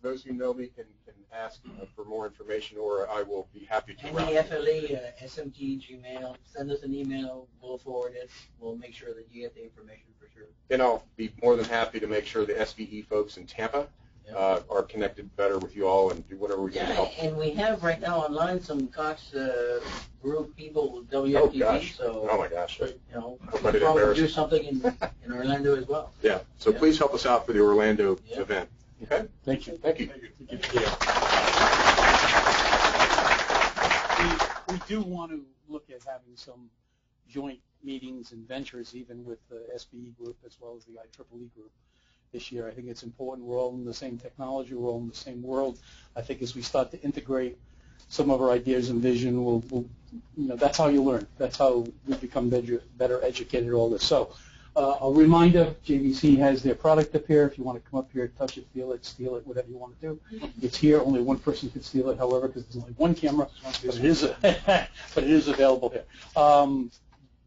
Those who know me can ask for more information, or I will be happy to. Any FLE, SMT, Gmail, send us an email. We'll forward it. We'll make sure that you get the information for sure. And I'll be more than happy to make sure the SBE folks in Tampa are connected better with you all and do whatever we can to help. And we have right now online some Cox group people with WFTV. Oh, gosh. So, oh, my gosh. You know, I we'll probably do something in Orlando as well. Yeah. So please help us out for the Orlando event. Okay? Thank you. Thank you. We do want to look at having some joint meetings and ventures even with the SBE group as well as the IEEE group this year. I think it's important. We're all in the same technology. We're all in the same world. I think as we start to integrate some of our ideas and vision, we'll you know, that's how you learn. That's how we become better educated at all this. So a reminder, JVC has their product up here. If you want to come up here, touch it, feel it, steal it, whatever you want to do. It's here. Only one person can steal it, however, because there's only one camera, but it is available here.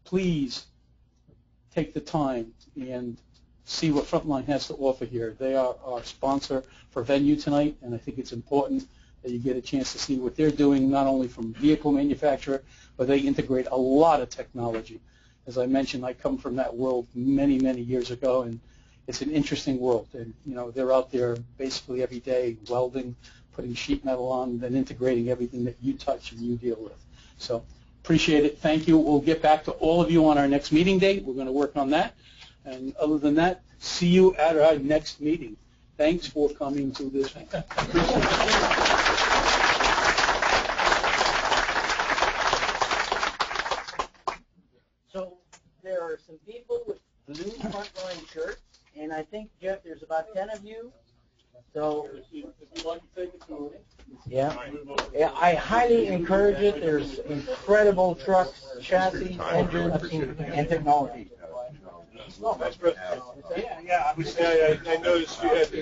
Please take the time and see what Frontline has to offer here. They are our sponsor for venue tonight, and I think it's important that you get a chance to see what they're doing, not only from vehicle manufacturer, but they integrate a lot of technology. As I mentioned, I come from that world many, many years ago, and it's an interesting world. And, you know, they're out there basically every day welding, putting sheet metal on, then integrating everything that you touch and you deal with. So appreciate it. Thank you. We'll get back to all of you on our next meeting date. We're going to work on that. And other than that, see you at our next meeting. Thanks for coming to this. So there are some people with blue frontline shirts, and I think, Jeff, there's about 10 of you. So, If you want to take a tour. yeah, I highly encourage it. There's incredible trucks, chassis, engines, and technology. Yeah, I was. I noticed you had.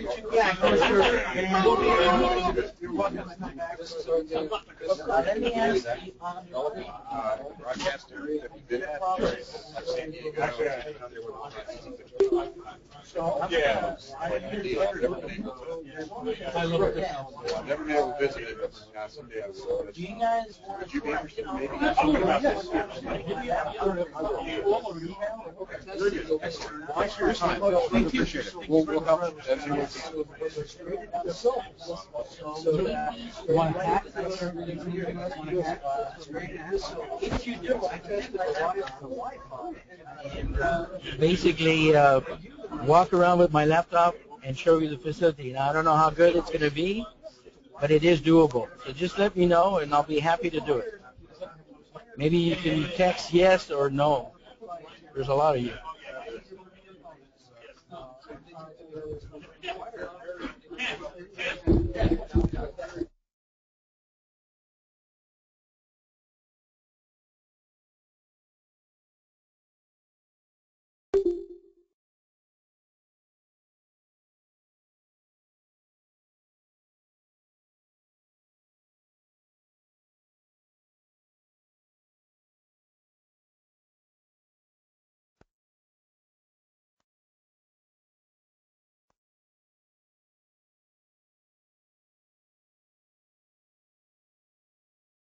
You're welcome to come back. Let me ask you, Yeah. I've never been able to visit it, but someday I will. do you guys want to, Thanks for your time. Thank you. We'll help. You want to hack? If you do, I tested the Wi-Fi. Basically, walk around with my laptop and show you the facility. Now, I don't know how good it's going to be, but it is doable. So just let me know, and I'll be happy to do it. Maybe you can text yes or no. There's a lot of you.